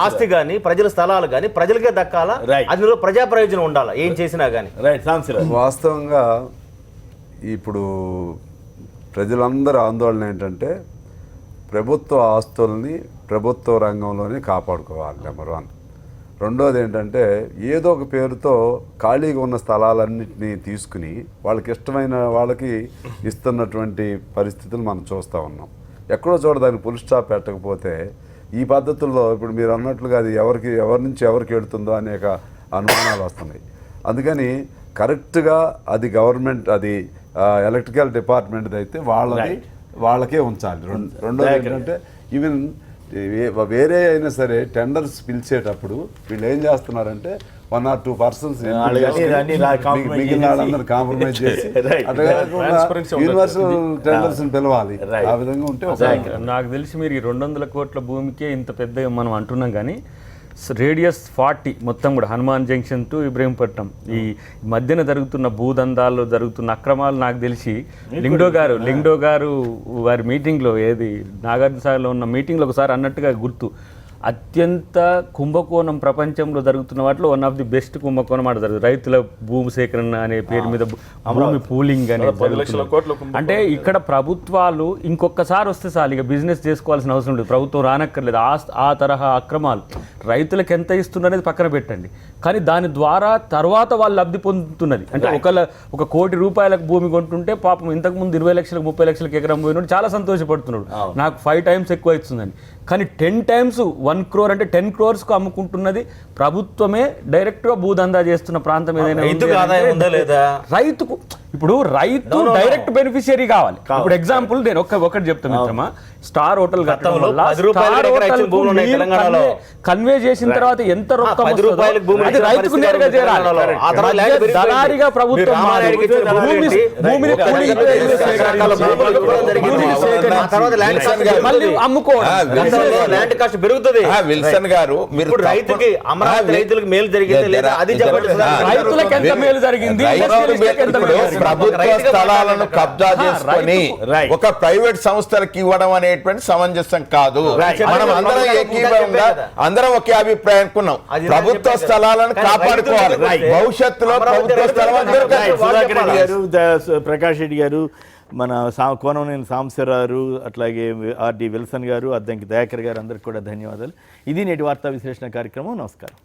ఆస్తి కానీ ప్రజల స్థలాలు కానీ ప్రజలకే దక్కాలా, అందులో ప్రజా ప్రయోజనం ఉండాలా ఏం చేసినా కానీ. వాస్తవంగా ఇప్పుడు ప్రజలందరూ ఆందోళన ఏంటంటే ప్రభుత్వ ఆస్తుల్ని ప్రభుత్వ రంగంలోనే కాపాడుకోవాలి నెంబర్ 1. రెండోది ఏంటంటే ఏదో ఒక పేరుతో ఖాళీగా ఉన్న స్థలాలన్నింటినీ తీసుకుని వాళ్ళకి ఇష్టమైన వాళ్ళకి ఇస్తున్నటువంటి పరిస్థితులు మనం చూస్తూ ఉన్నాం. ఎక్కడో చోట దానికి ఫుల్ స్టాప్ పెట్టకపోతే ఈ పద్ధతుల్లో ఇప్పుడు మీరు అన్నట్లుగా అది ఎవరి నుంచి ఎవరికి వెళుతుందో అనేక అనుమానాలు వస్తున్నాయి. అందుకని కరెక్ట్గా అది గవర్నమెంట్ అది ఎలక్ట్రికల్ డిపార్ట్మెంట్ది అయితే వాళ్ళకే ఉంచాలి. రెండోది ఏంటంటే ఈవెన్ వేరే అయినా సరే టెండర్స్ పిలిచేటప్పుడు వీళ్ళు ఏం చేస్తున్నారంటే 1 or 2 persons మిగిలిన వాళ్ళందరూ కాంప్రమైజ్ చేసి అట్లా యూనివర్సల్ టెండర్స్ పిలవాలి. ఆ విధంగా ఉంటే నాకు తెలిసి మీరు ఈ 200 కోట్ల భూమికే ఇంత పెద్ద మనం అంటున్నాం కానీ రేడియస్ 40 మొత్తం కూడా హనుమాన్ జంక్షన్ టు ఇబ్రహీంపట్నం ఈ మధ్యన జరుగుతున్న భూదందాలు జరుగుతున్న అక్రమాలు నాకు తెలిసి లింగ్డో గారు వారి మీటింగ్లో ఏది నాగార్జున సాగర్లో ఉన్న మీటింగ్లో ఒకసారి అన్నట్టుగా గుర్తు. అత్యంత కుంభకోణం ప్రపంచంలో జరుగుతున్న వాటిలో వన్ ఆఫ్ ది బెస్ట్ కుంభకోణం మాట జరుగుతుంది. రైతుల భూమి సేకరణ అనే పేరు మీద భూమి పూలింగ్ అనేది. అంటే ఇక్కడ ప్రభుత్వాలు ఇంకొకసారి వస్తే చాలు ఇక బిజినెస్ చేసుకోవాల్సిన అవసరం లేదు, ప్రభుత్వం రానక్కర్లేదు. ఆ తరహా అక్రమాలు రైతులకు ఎంత ఇస్తున్నది పక్కన పెట్టండి, కానీ దాని ద్వారా తర్వాత వాళ్ళు లబ్ధి పొందుతున్నది. అంటే 1 కోటి రూపాయలకు భూమి కొంటుంటే పాపం ఇంతకుముందు 20 లక్షలకు 30 లక్షలకు ఎకరం పోయినట్టు చాలా సంతోషపడుతున్నాడు, నాకు 5 times ఎక్కువ ఇస్తుందని. కానీ 10 times 1 crore అంటే 10 crores అమ్ముకుంటున్నది ప్రభుత్వమే డైరెక్ట్గా భూదందా చేస్తున్న ప్రాంతం ఏదైనా రైతుకు. ఇప్పుడు రైతు డైరెక్ట్ బెనిఫిషియరీ కావాలి. ఇప్పుడు ఎగ్జాంపుల్ నేను ఒకటి చెప్తాను మిత్రమా, స్టార్ హోటల్ కన్వే చేసిన తర్వాత ఎంత రొక్కం అది రైతుకు నేరుగా చేరాలి. దళారిగా ప్రభుత్వం మళ్ళీ ల్యాండ్ కాస్ట్ పెరుగుతుంది. విల్సన్ గారు మీరు రైతుకి అమరావతి రైతులకు మేలు జరిగింది లేదా అది చెప్పండి. రైతులకు ఎంత మేలు జరిగింది? ప్రభుత్వ స్థలాలను కబ్జా చేసుకొని ఒక ప్రైవేట్ సంస్థలకు ఇవ్వడం అనేటువంటి సమంజసం కాదు. మనం అందరం ఏకీభవంగా అందరం ఒకే అభిప్రాయం అనుకున్నాం, ప్రభుత్వ స్థలాలను కాపాడుకోవాలి. భవిష్యత్తులో ప్రభుత్వ స్థలం ప్రకాష్ రెడ్డి గారు, మన కోనమనేని సాంబశివరావు, అట్లాగే ఆర్డి విల్సన్ గారు, అద్దంకి దయాకర్ గారు, అందరికి కూడా ధన్యవాదాలు. ఇది నేటి వార్తా విశ్లేషణ కార్యక్రమం. నమస్కారం.